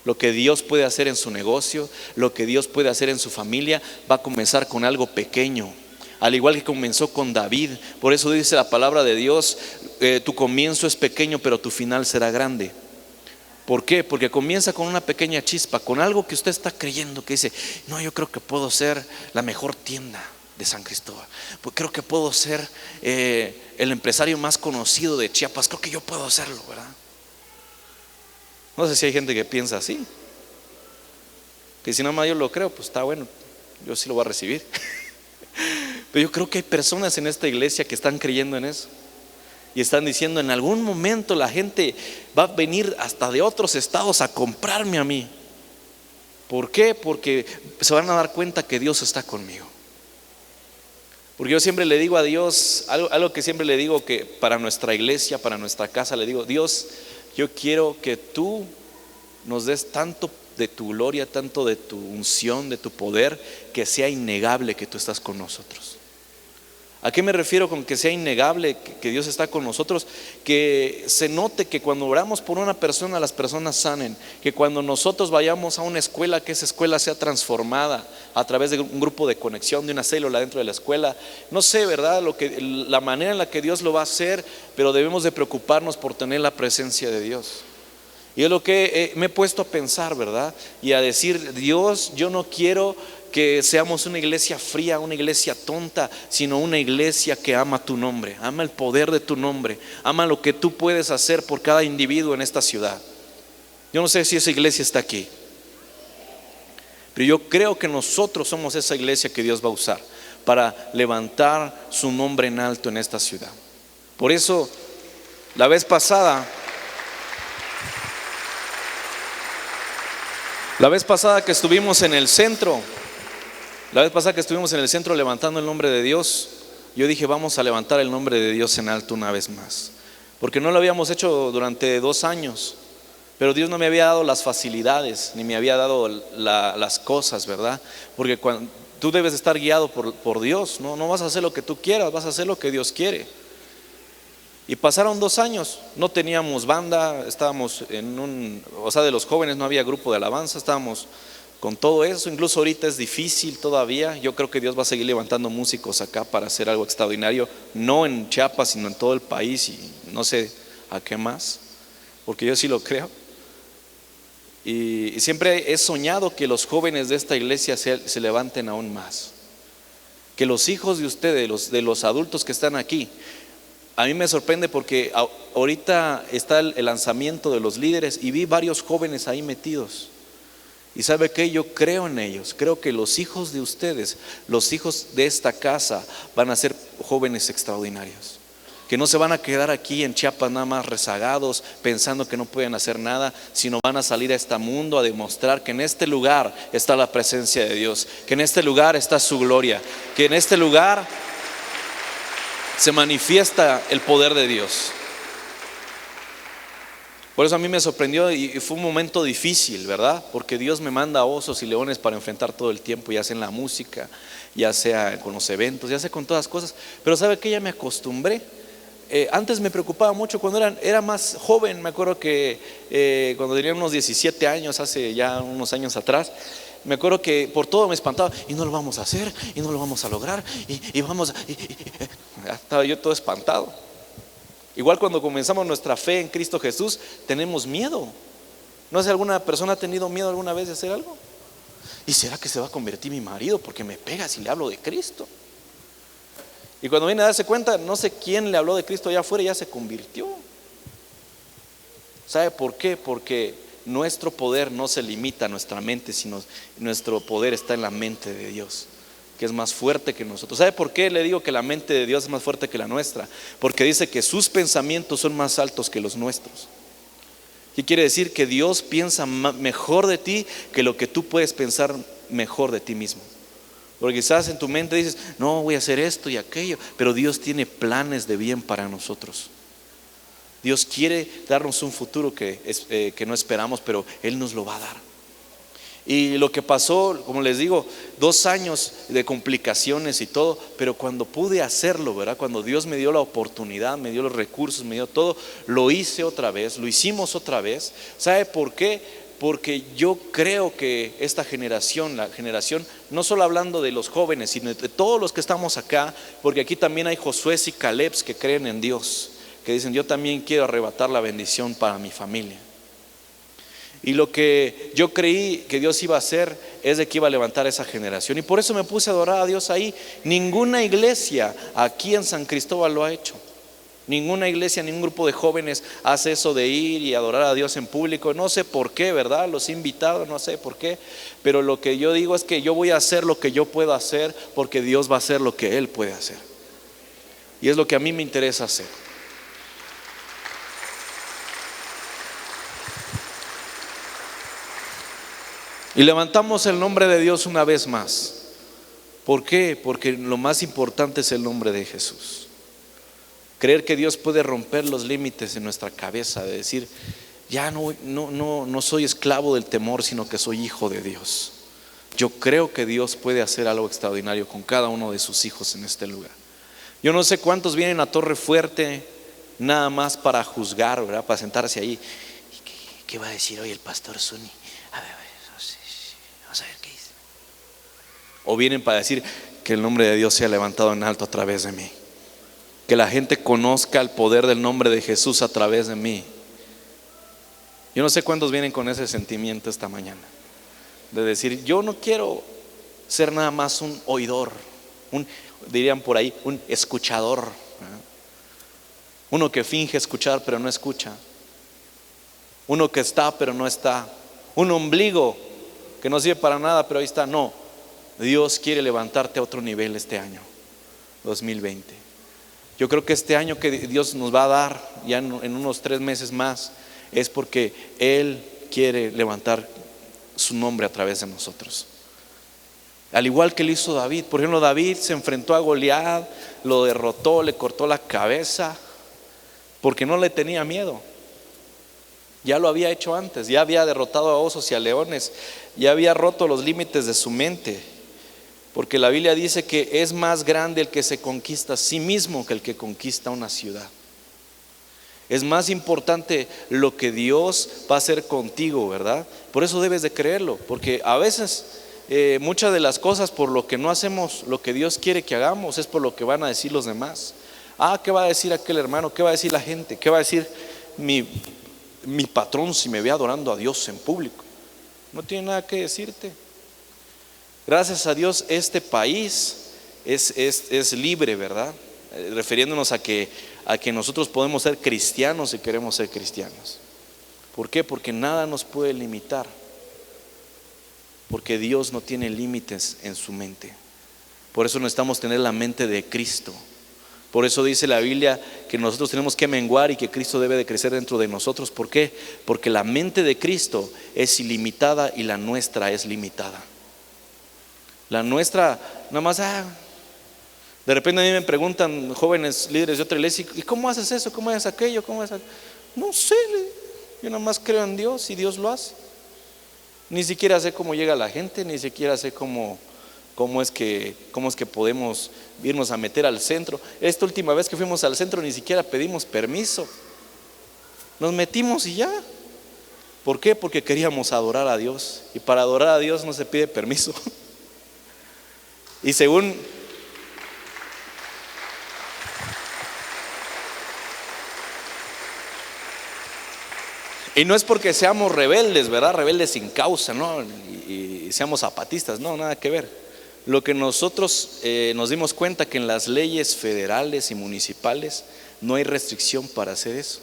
Lo que Dios puede hacer en su negocio, lo que Dios puede hacer en su familia, va a comenzar con algo pequeño. Al igual que comenzó con David. Por eso dice la palabra de Dios, tu comienzo es pequeño, pero tu final será grande. ¿Por qué? Porque comienza con una pequeña chispa, con algo que usted está creyendo, que dice, no, yo creo que puedo ser la mejor tienda de San Cristóbal, pues creo que puedo ser el empresario más conocido de Chiapas, creo que yo puedo hacerlo, ¿verdad? No sé si hay gente que piensa así, que si nada más yo lo creo, pues está bueno, yo sí lo voy a recibir. Pero yo creo que hay personas en esta iglesia que están creyendo en eso y están diciendo, en algún momento la gente va a venir hasta de otros estados a comprarme a mí. ¿Por qué? Porque se van a dar cuenta que Dios está conmigo. Porque yo siempre le digo a Dios, algo que siempre le digo, que para nuestra iglesia, para nuestra casa, le digo, Dios, yo quiero que tú nos des tanto de tu gloria, tanto de tu unción, de tu poder, que sea innegable que tú estás con nosotros. ¿A qué me refiero con que sea innegable que Dios está con nosotros? Que se note que cuando oramos por una persona, las personas sanen. Que cuando nosotros vayamos a una escuela, que esa escuela sea transformada a través de un grupo de conexión, de una célula dentro de la escuela. No sé, ¿verdad? La manera en la que Dios lo va a hacer, pero debemos de preocuparnos por tener la presencia de Dios. Y es lo que me he puesto a pensar, ¿verdad? Y a decir, Dios, yo no quiero que seamos una iglesia fría, una iglesia tonta, sino una iglesia que ama tu nombre, ama el poder de tu nombre, ama lo que tú puedes hacer por cada individuo en esta ciudad. Yo no sé si esa iglesia está aquí, pero yo creo que nosotros somos esa iglesia que Dios va a usar para levantar su nombre en alto en esta ciudad. Por eso, la vez pasada que estuvimos en el centro, levantando el nombre de Dios, yo dije, vamos a levantar el nombre de Dios en alto una vez más. Porque no lo habíamos hecho durante 2 años, pero Dios no me había dado las facilidades, ni me había dado las cosas, ¿verdad? Porque cuando tú debes estar guiado por Dios, no vas a hacer lo que tú quieras, vas a hacer lo que Dios quiere. Y pasaron 2 años, no teníamos banda, estábamos de los jóvenes no había grupo de alabanza, estábamos con todo eso. Incluso ahorita es difícil todavía. Yo creo que Dios va a seguir levantando músicos acá para hacer algo extraordinario, no en Chiapas, sino en todo el país, y no sé a qué más, porque yo sí lo creo. Y siempre he soñado que los jóvenes de esta iglesia se levanten aún más. Que los hijos de ustedes, de los adultos que están aquí, a mí me sorprende porque ahorita está el lanzamiento de los líderes y vi varios jóvenes ahí metidos. Y ¿sabe qué? Yo creo en ellos. Creo que los hijos de ustedes, los hijos de esta casa, van a ser jóvenes extraordinarios. Que no se van a quedar aquí en Chiapas nada más rezagados, pensando que no pueden hacer nada, sino van a salir a este mundo a demostrar que en este lugar está la presencia de Dios, que en este lugar está su gloria, que en este lugar se manifiesta el poder de Dios. Por eso a mí me sorprendió y fue un momento difícil, ¿verdad? Porque Dios me manda a osos y leones para enfrentar todo el tiempo, ya sea en la música, ya sea con los eventos, ya sea con todas las cosas. Pero ¿sabe qué? Ya me acostumbré. Antes me preocupaba mucho cuando era más joven. Me acuerdo que cuando tenía unos 17 años, hace ya unos años atrás, me acuerdo que por todo me espantaba. Y no lo vamos a hacer, y no lo vamos a lograr, y estaba yo todo espantado. Igual cuando comenzamos nuestra fe en Cristo Jesús, tenemos miedo. ¿No sé si alguna persona ha tenido miedo alguna vez de hacer algo? ¿Y será que se va a convertir mi marido porque me pega si le hablo de Cristo? Y cuando viene a darse cuenta, no sé quién le habló de Cristo allá afuera y ya se convirtió. ¿Sabe por qué? Porque nuestro poder no se limita a nuestra mente, sino nuestro poder está en la mente de Dios, que es más fuerte que nosotros. ¿Sabe por qué le digo que la mente de Dios es más fuerte que la nuestra? Porque dice que sus pensamientos son más altos que los nuestros. ¿Qué quiere decir? Que Dios piensa mejor de ti que lo que tú puedes pensar mejor de ti mismo. Porque quizás en tu mente dices, no, voy a hacer esto y aquello, pero Dios tiene planes de bien para nosotros. Dios quiere darnos un futuro que no esperamos, pero Él nos lo va a dar. Y lo que pasó, como les digo, 2 años de complicaciones y todo, pero cuando pude hacerlo, ¿verdad? Cuando Dios me dio la oportunidad, me dio los recursos, me dio todo, lo hice otra vez, lo hicimos otra vez. ¿Sabe por qué? Porque yo creo que esta generación, la generación, no solo hablando de los jóvenes, sino de todos los que estamos acá, porque aquí también hay Josué y Caleb que creen en Dios, que dicen, yo también quiero arrebatar la bendición para mi familia. Y lo que yo creí que Dios iba a hacer es de que iba a levantar esa generación. Y por eso me puse a adorar a Dios ahí. Ninguna iglesia aquí en San Cristóbal lo ha hecho. Ninguna iglesia, ningún grupo de jóvenes hace eso de ir y adorar a Dios en público. No sé por qué, ¿verdad? Los he invitado, no sé por qué. Pero lo que yo digo es que yo voy a hacer lo que yo puedo hacer, porque Dios va a hacer lo que Él puede hacer. Y es lo que a mí me interesa hacer. Y levantamos el nombre de Dios una vez más. ¿Por qué? Porque lo más importante es el nombre de Jesús. Creer que Dios puede romper los límites en nuestra cabeza, de decir, ya no soy esclavo del temor, sino que soy hijo de Dios. Yo creo que Dios puede hacer algo extraordinario con cada uno de sus hijos en este lugar. Yo no sé cuántos vienen a Torre Fuerte nada más para juzgar, ¿verdad? Para sentarse ahí. ¿Qué va a decir hoy el pastor Zuni? A ver, vamos a ver qué dice. O vienen para decir que el nombre de Dios sea levantado en alto a través de mí. Que la gente conozca el poder del nombre de Jesús a través de mí. Yo no sé cuántos vienen con ese sentimiento esta mañana, de decir, yo no quiero ser nada más un oidor, dirían por ahí, un escuchador, ¿verdad? Uno que finge escuchar pero no escucha, uno que está pero no está, un ombligo que no sirve para nada pero ahí está. No, Dios quiere levantarte a otro nivel este año 2020. Yo creo que este año que Dios nos va a dar ya en unos 3 meses más es porque Él quiere levantar su nombre a través de nosotros. Al igual que lo hizo David. Por ejemplo, David se enfrentó a Goliat, lo derrotó, le cortó la cabeza porque no le tenía miedo. Ya lo había hecho antes, ya había derrotado a osos y a leones, ya había roto los límites de su mente. Porque la Biblia dice que es más grande el que se conquista a sí mismo que el que conquista una ciudad. Es más importante lo que Dios va a hacer contigo, ¿verdad? Por eso debes de creerlo, porque a veces muchas de las cosas por lo que no hacemos lo que Dios quiere que hagamos es por lo que van a decir los demás. ¿Qué va a decir aquel hermano? ¿Qué va a decir la gente? ¿Qué va a decir mi patrón si me ve adorando a Dios en público? no tiene nada que decirte. Gracias a Dios este país es libre, ¿verdad? Refiriéndonos a que nosotros podemos ser cristianos si queremos ser cristianos. ¿Por qué? Porque nada nos puede limitar, porque Dios no tiene límites en su mente. Por eso necesitamos tener la mente de Cristo. Por eso dice la Biblia que nosotros tenemos que menguar y que Cristo debe de crecer dentro de nosotros. ¿Por qué? Porque la mente de Cristo es ilimitada y la nuestra es limitada. La nuestra, nada más, de repente a mí me preguntan jóvenes líderes de otra iglesia: ¿y cómo haces eso? ¿Cómo haces aquello? ¿Cómo haces? No sé, yo nada más creo en Dios y Dios lo hace. Ni siquiera sé cómo llega la gente, ni siquiera sé cómo es que podemos irnos a meter al centro. Esta última vez que fuimos al centro ni siquiera pedimos permiso, nos metimos y ya. ¿Por qué? Porque queríamos adorar a Dios, y para adorar a Dios no se pide permiso. Y no es porque seamos rebeldes, ¿verdad? Rebeldes sin causa, ¿no? Y seamos zapatistas, no, nada que ver. Lo que nosotros nos dimos cuenta que en las leyes federales y municipales no hay restricción para hacer eso.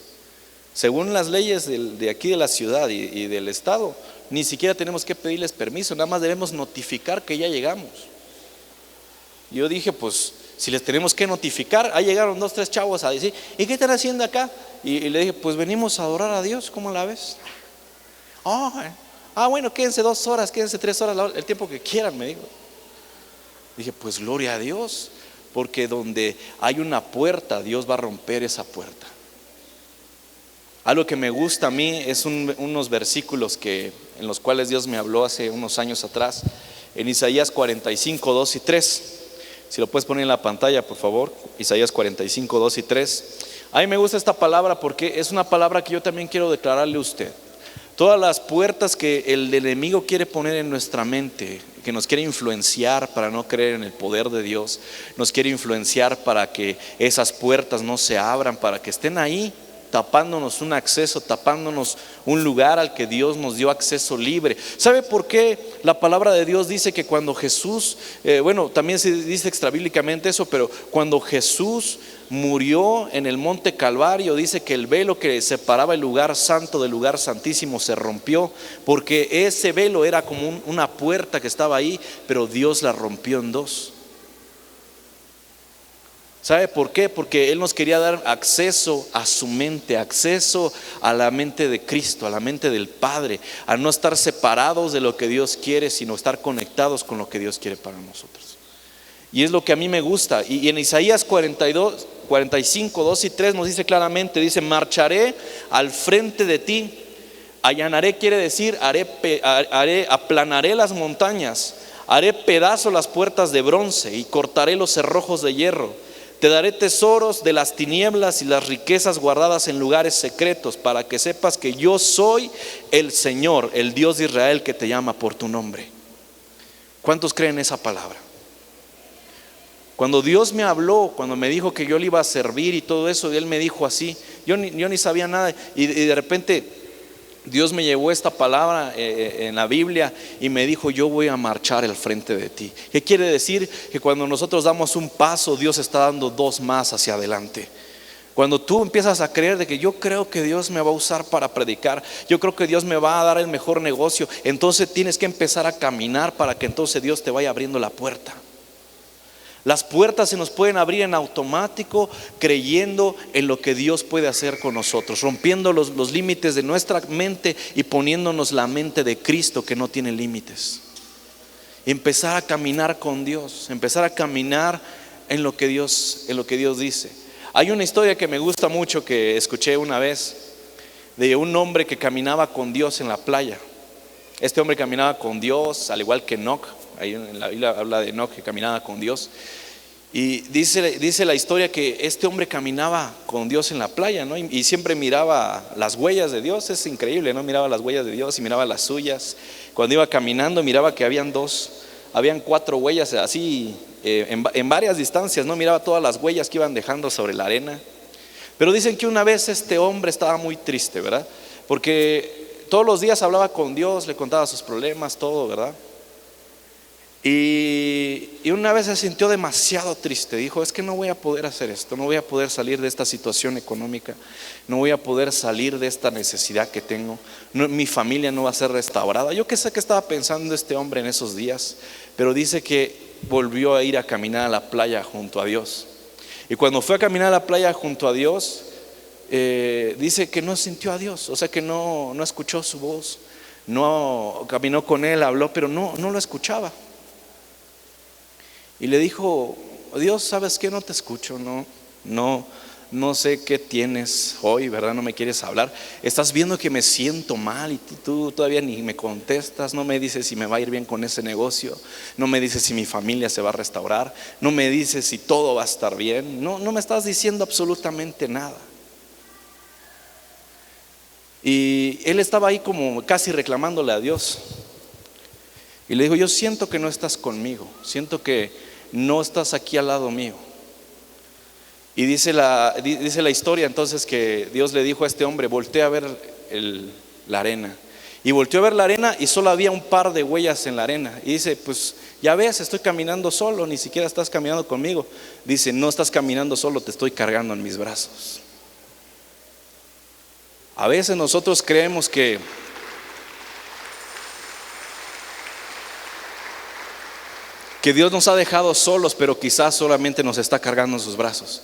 Según las leyes de aquí de la ciudad y del estado, ni siquiera tenemos que pedirles permiso, nada más debemos notificar que ya llegamos. Yo dije, pues si les tenemos que notificar, ahí llegaron 2, 3 chavos a decir: ¿y qué están haciendo acá? Y le dije: pues venimos a adorar a Dios, ¿cómo la ves? Bueno, quédense 2 horas, quédense 3 horas, el tiempo que quieran, me dijo. Dije: pues gloria a Dios, porque donde hay una puerta, Dios va a romper esa puerta. Algo que me gusta a mí es unos versículos en los cuales Dios me habló hace unos años atrás, en Isaías 45, 2 y 3. Si lo puedes poner en la pantalla, por favor. Isaías 45, 2 y 3. A mí me gusta esta palabra porque es una palabra que yo también quiero declararle a usted. Todas las puertas que el enemigo quiere poner en nuestra mente, que nos quiere influenciar para no creer en el poder de Dios, nos quiere influenciar para que esas puertas no se abran, para que estén ahí, tapándonos un acceso, tapándonos un lugar al que Dios nos dio acceso libre. ¿Sabe por qué la palabra de Dios dice que cuando Jesús, también se dice extrabíblicamente eso, pero cuando Jesús murió en el monte Calvario, dice que el velo que separaba el lugar santo del lugar santísimo se rompió, porque ese velo era como una puerta que estaba ahí, pero Dios la rompió en dos. ¿Sabe por qué? Porque Él nos quería dar acceso a su mente, acceso a la mente de Cristo, a la mente del Padre, a no estar separados de lo que Dios quiere, sino estar conectados con lo que Dios quiere para nosotros. Y es lo que a mí me gusta. Y en Isaías 45, 2 y 3 nos dice claramente, dice: marcharé al frente de ti, allanaré, quiere decir, aplanaré las montañas, haré pedazos las puertas de bronce y cortaré los cerrojos de hierro. Te daré tesoros de las tinieblas y las riquezas guardadas en lugares secretos, para que sepas que yo soy el Señor, el Dios de Israel, que te llama por tu nombre. ¿Cuántos creen esa palabra? Cuando Dios me habló, cuando me dijo que yo le iba a servir y todo eso, Él me dijo así, yo ni sabía nada, y de repente Dios me llevó esta palabra en la Biblia y me dijo: yo voy a marchar al frente de ti. ¿Qué quiere decir? Que cuando nosotros damos un paso, Dios está dando 2 más hacia adelante. Cuando tú empiezas a creer de que yo creo que Dios me va a usar para predicar, yo creo que Dios me va a dar el mejor negocio, entonces tienes que empezar a caminar para que entonces Dios te vaya abriendo la puerta. Las puertas se nos pueden abrir en automático, creyendo en lo que Dios puede hacer con nosotros, rompiendo los límites de nuestra mente y poniéndonos la mente de Cristo, que no tiene límites. Y empezar a caminar con Dios, empezar a caminar en lo que Dios dice. Hay una historia que me gusta mucho, que escuché una vez, de un hombre que caminaba con Dios en la playa. Este hombre caminaba con Dios, al igual que Enoc. Ahí en la Biblia habla de Enoc, que caminaba con Dios. Y dice la historia que este hombre caminaba con Dios en la playa, ¿no? Y siempre miraba las huellas de Dios. Es increíble, ¿no? Miraba las huellas de Dios y miraba las suyas. Cuando iba caminando miraba que habían 4 huellas así, en varias distancias, ¿no? Miraba todas las huellas que iban dejando sobre la arena. Pero dicen que una vez este hombre estaba muy triste, ¿verdad? Porque todos los días hablaba con Dios, le contaba sus problemas, todo, ¿verdad? Y una vez se sintió demasiado triste. Dijo: es que no voy a poder hacer esto, no voy a poder salir de esta situación económica, no voy a poder salir de esta necesidad que tengo, mi familia no va a ser restaurada. Yo qué sé qué estaba pensando este hombre en esos días, pero dice que volvió a ir a caminar a la playa junto a Dios. Y cuando fue a caminar a la playa junto a Dios, dice que no sintió a Dios, o sea que no escuchó su voz. No caminó con él, habló, pero no lo escuchaba. Y le dijo: Dios, ¿sabes qué? No te escucho, no sé qué tienes hoy, ¿verdad? No me quieres hablar. Estás viendo que me siento mal y tú todavía ni me contestas. No me dices si me va a ir bien con ese negocio, no me dices si mi familia se va a restaurar, no me dices si todo va a estar bien. No me estás diciendo absolutamente nada. Y él estaba ahí como casi reclamándole a Dios. Y le dijo: yo siento que no estás conmigo, siento que no estás aquí al lado mío. Y dice la historia entonces que Dios le dijo a este hombre: voltea a ver la arena. Y volteó a ver la arena y solo había un par de huellas en la arena. Y dice: pues ya ves, estoy caminando solo, ni siquiera estás caminando conmigo. Dice: no estás caminando solo, te estoy cargando en mis brazos. A veces nosotros creemos que Dios nos ha dejado solos, pero quizás solamente nos está cargando en sus brazos.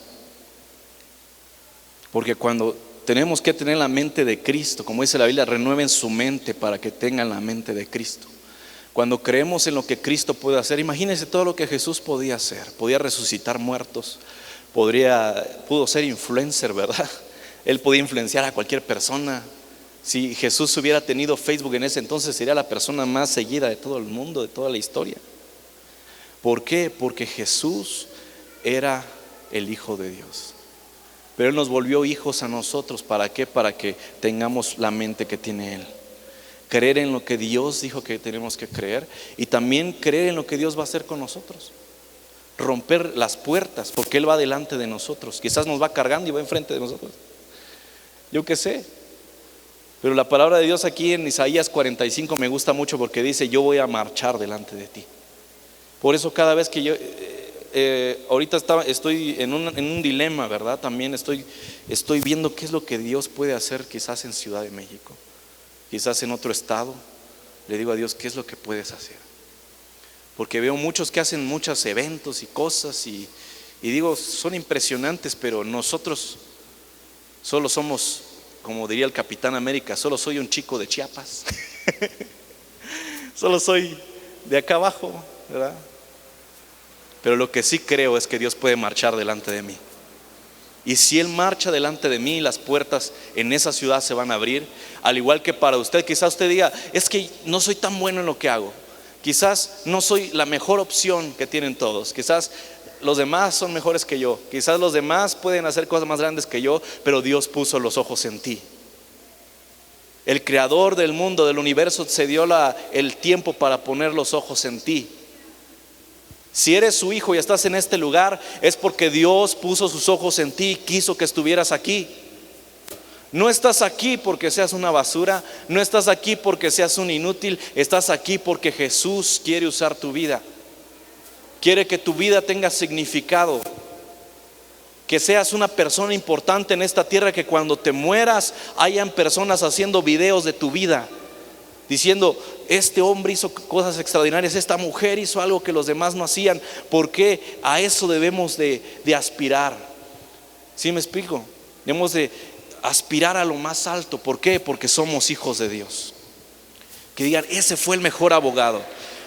Porque cuando tenemos que tener la mente de Cristo, como dice la Biblia, renueven su mente para que tengan la mente de Cristo. Cuando creemos en lo que Cristo puede hacer, imagínense todo lo que Jesús podía hacer. Podía resucitar muertos, pudo ser influencer, ¿verdad? Él podía influenciar a cualquier persona. Si Jesús hubiera tenido Facebook en ese entonces, sería la persona más seguida de todo el mundo, de toda la historia. ¿Por qué? Porque Jesús era el Hijo de Dios. Pero Él nos volvió hijos a nosotros. ¿Para qué? Para que tengamos la mente que tiene Él. Creer en lo que Dios dijo que tenemos que creer. Y también creer en lo que Dios va a hacer con nosotros. Romper las puertas, porque Él va delante de nosotros. Quizás nos va cargando y va enfrente de nosotros. Yo qué sé. Pero la palabra de Dios aquí en Isaías 45 me gusta mucho, porque dice: yo voy a marchar delante de ti. Por eso cada vez que yo ahorita estoy en un dilema, ¿verdad? También estoy viendo qué es lo que Dios puede hacer, quizás en Ciudad de México, quizás en otro estado. Le digo a Dios: ¿qué es lo que puedes hacer? Porque veo muchos que hacen muchos eventos y cosas y digo, son impresionantes, pero nosotros solo somos, como diría el Capitán América, solo soy un chico de Chiapas. Solo soy de acá abajo, ¿verdad? Pero lo que sí creo es que Dios puede marchar delante de mí. Y si Él marcha delante de mí, las puertas en esa ciudad se van a abrir. Al igual que para usted, quizás usted diga: es que no soy tan bueno en lo que hago. Quizás no soy la mejor opción que tienen todos. Quizás los demás son mejores que yo. Quizás los demás pueden hacer cosas más grandes que yo. Pero Dios puso los ojos en ti. El creador del mundo, del universo, se dio el tiempo para poner los ojos en ti. Si eres su hijo y estás en este lugar, es porque Dios puso sus ojos en ti y quiso que estuvieras aquí. No estás aquí porque seas una basura, no estás aquí porque seas un inútil, estás aquí porque Jesús quiere usar tu vida. Quiere que tu vida tenga significado, que seas una persona importante en esta tierra, que cuando te mueras hayan personas haciendo videos de tu vida, diciendo: este hombre hizo cosas extraordinarias, esta mujer hizo algo que los demás no hacían. Porque a eso debemos de aspirar. ¿Sí me explico? Debemos de aspirar a lo más alto. ¿Por qué? Porque somos hijos de Dios. Que digan: ese fue el mejor abogado,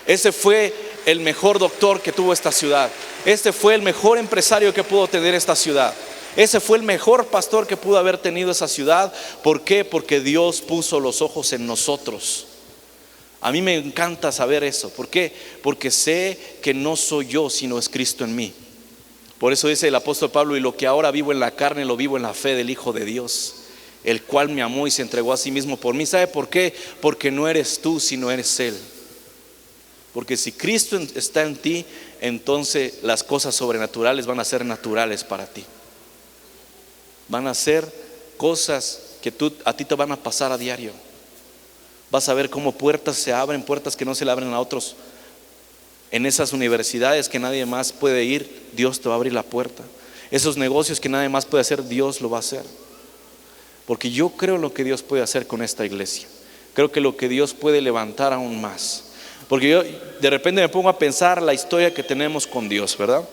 ese fue el mejor doctor que tuvo esta ciudad, este fue el mejor empresario que pudo tener esta ciudad, ese fue el mejor pastor que pudo haber tenido esa ciudad. ¿Por qué? Porque Dios puso los ojos en nosotros. A mí me encanta saber eso. ¿Por qué? Porque sé que no soy yo, sino es Cristo en mí. Por eso dice el apóstol Pablo: y lo que ahora vivo en la carne, lo vivo en la fe del Hijo de Dios, el cual me amó y se entregó a sí mismo por mí. ¿Sabe por qué? Porque no eres tú, sino eres Él. Porque si Cristo está en ti, entonces las cosas sobrenaturales van a ser naturales para ti. Van a ser cosas que a ti te van a pasar a diario. Vas a ver cómo puertas se abren, puertas que no se le abren a otros. En esas universidades que nadie más puede ir, Dios te va a abrir la puerta. Esos negocios que nadie más puede hacer, Dios lo va a hacer. Porque yo creo lo que Dios puede hacer con esta iglesia. Creo que lo que Dios puede levantar aún más. Porque yo de repente me pongo a pensar la historia que tenemos con Dios, ¿verdad?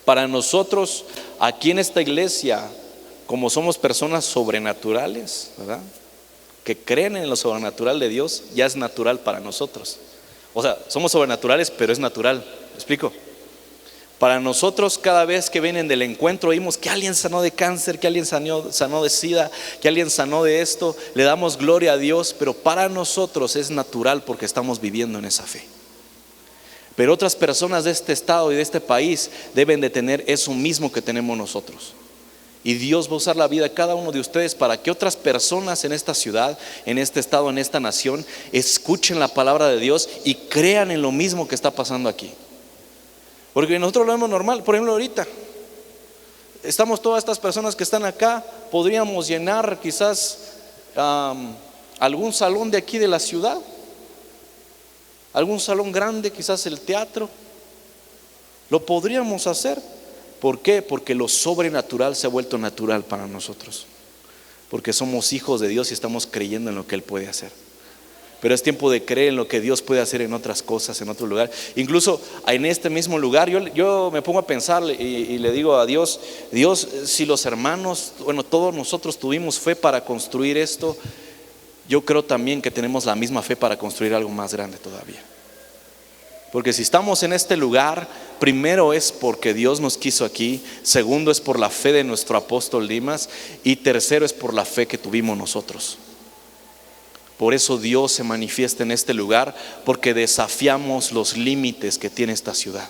Para nosotros, aquí en esta iglesia, como somos personas sobrenaturales, ¿verdad?, que creen en lo sobrenatural de Dios, ya es natural para nosotros. O sea, somos sobrenaturales, pero es natural. ¿Me explico? Para nosotros, cada vez que vienen del encuentro, oímos que alguien sanó de cáncer, que alguien sanó de SIDA, que alguien sanó de esto, le damos gloria a Dios, pero para nosotros es natural porque estamos viviendo en esa fe. Pero otras personas de este estado y de este país deben de tener eso mismo que tenemos nosotros. Y Dios va a usar la vida de cada uno de ustedes para que otras personas en esta ciudad, en este estado, en esta nación, escuchen la palabra de Dios y crean en lo mismo que está pasando aquí. Porque nosotros lo vemos normal. Por ejemplo, ahorita estamos todas estas personas que están acá, podríamos llenar quizás algún salón de aquí de la ciudad, algún salón grande, quizás el teatro. Lo podríamos hacer. ¿Por qué? Porque lo sobrenatural se ha vuelto natural para nosotros. Porque somos hijos de Dios y estamos creyendo en lo que Él puede hacer. Pero es tiempo de creer en lo que Dios puede hacer en otras cosas, en otro lugar. Incluso en este mismo lugar, yo me pongo a pensar y le digo a Dios: Dios, si los hermanos, todos nosotros tuvimos fe para construir esto, yo creo también que tenemos la misma fe para construir algo más grande todavía. Porque si estamos en este lugar, primero es porque Dios nos quiso aquí, segundo es por la fe de nuestro apóstol Dimas, y tercero es por la fe que tuvimos nosotros. Por eso Dios se manifiesta en este lugar, porque desafiamos los límites que tiene esta ciudad.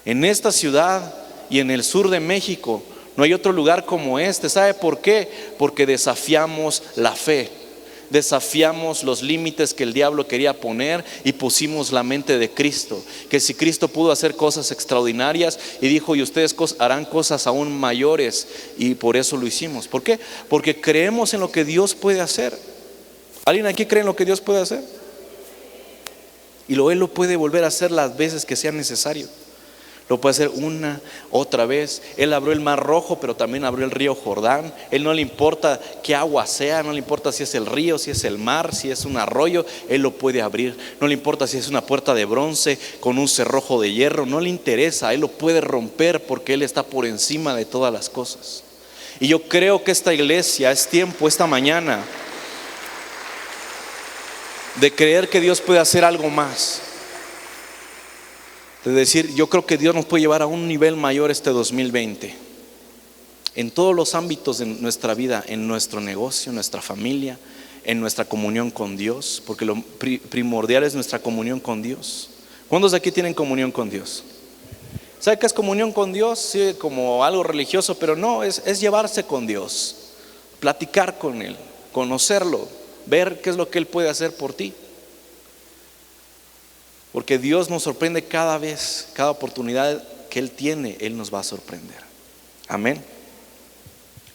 En esta ciudad y en el sur de México no hay otro lugar como este. ¿Sabe por qué? Porque desafiamos la fe. Desafiamos los límites que el diablo quería poner y pusimos la mente de Cristo. Que si Cristo pudo hacer cosas extraordinarias y dijo: y ustedes harán cosas aún mayores, y por eso lo hicimos. ¿Por qué? Porque creemos en lo que Dios puede hacer. ¿Alguien aquí cree en lo que Dios puede hacer? Y Él lo puede volver a hacer las veces que sea necesario. Lo puede hacer una, otra vez. Él abrió el mar Rojo, pero también abrió el río Jordán. Él no le importa qué agua sea, no le importa si es el río, si es el mar, si es un arroyo. Él lo puede abrir. No le importa si es una puerta de bronce con un cerrojo de hierro. No le interesa, Él lo puede romper, porque Él está por encima de todas las cosas. Y yo creo que esta iglesia, es tiempo esta mañana de creer que Dios puede hacer algo más. De decir, yo creo que Dios nos puede llevar a un nivel mayor este 2020. En todos los ámbitos de nuestra vida, en nuestro negocio, en nuestra familia, en nuestra comunión con Dios. Porque lo primordial es nuestra comunión con Dios. ¿Cuántos de aquí tienen comunión con Dios? ¿Sabe qué es comunión con Dios? Sí, como algo religioso, pero no, es llevarse con Dios. Platicar con Él, conocerlo, ver qué es lo que Él puede hacer por ti. Porque Dios nos sorprende cada vez, cada oportunidad que Él tiene, Él nos va a sorprender. Amén.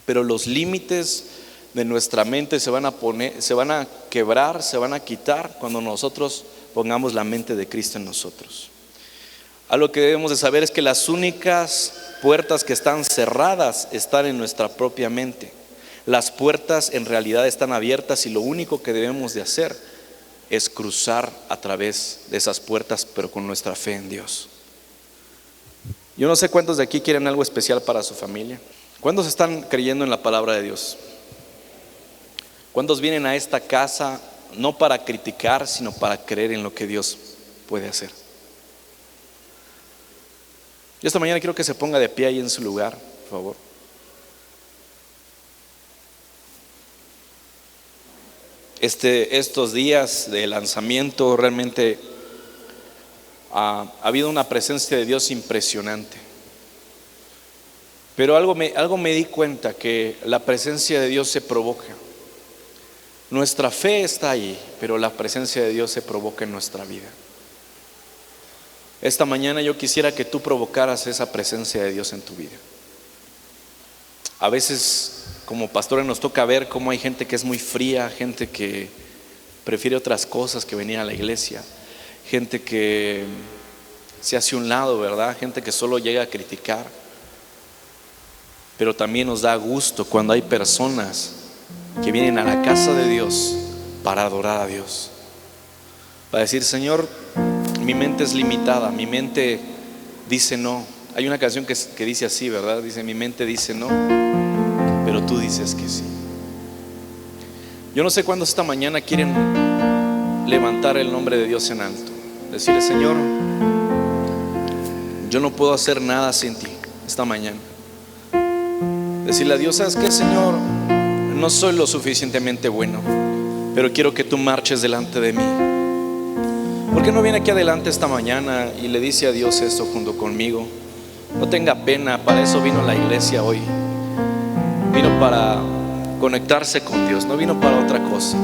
Pero los límites de nuestra mente se van a quebrar, se van a quitar cuando nosotros pongamos la mente de Cristo en nosotros. Algo que debemos de saber es que las únicas puertas que están cerradas están en nuestra propia mente. Las puertas en realidad están abiertas, y lo único que debemos de hacer es cruzar a través de esas puertas, pero con nuestra fe en Dios. Yo no sé cuántos de aquí quieren algo especial para su familia. ¿Cuántos están creyendo en la palabra de Dios? ¿Cuántos vienen a esta casa no para criticar, sino para creer en lo que Dios puede hacer? Yo esta mañana quiero que se ponga de pie ahí en su lugar, por favor. Estos días de lanzamiento realmente ha habido una presencia de Dios impresionante. Pero algo me di cuenta, que la presencia de Dios se provoca. Nuestra fe está ahí, pero la presencia de Dios se provoca en nuestra vida. Esta mañana yo quisiera que tú provocaras esa presencia de Dios en tu vida. A veces como pastores nos toca ver cómo hay gente que es muy fría, gente que prefiere otras cosas que venir a la iglesia. Gente que se hace a un lado, ¿verdad? Gente que solo llega a criticar. Pero también nos da gusto cuando hay personas que vienen a la casa de Dios para adorar a Dios, para decir: Señor, mi mente es limitada, mi mente dice no. Hay una canción que dice así, ¿verdad? Dice: mi mente dice no, pero tú dices que sí. Yo no sé cuándo esta mañana quieren levantar el nombre de Dios en alto, decirle: Señor, yo no puedo hacer nada sin ti esta mañana. Decirle a Dios: ¿sabes qué, Señor? No soy lo suficientemente bueno, pero quiero que tú marches delante de mí. ¿Por qué no viene aquí adelante esta mañana y le dice a Dios esto junto conmigo? No tenga pena, para eso vino la iglesia hoy. Vino para conectarse con Dios, no vino para otra cosa.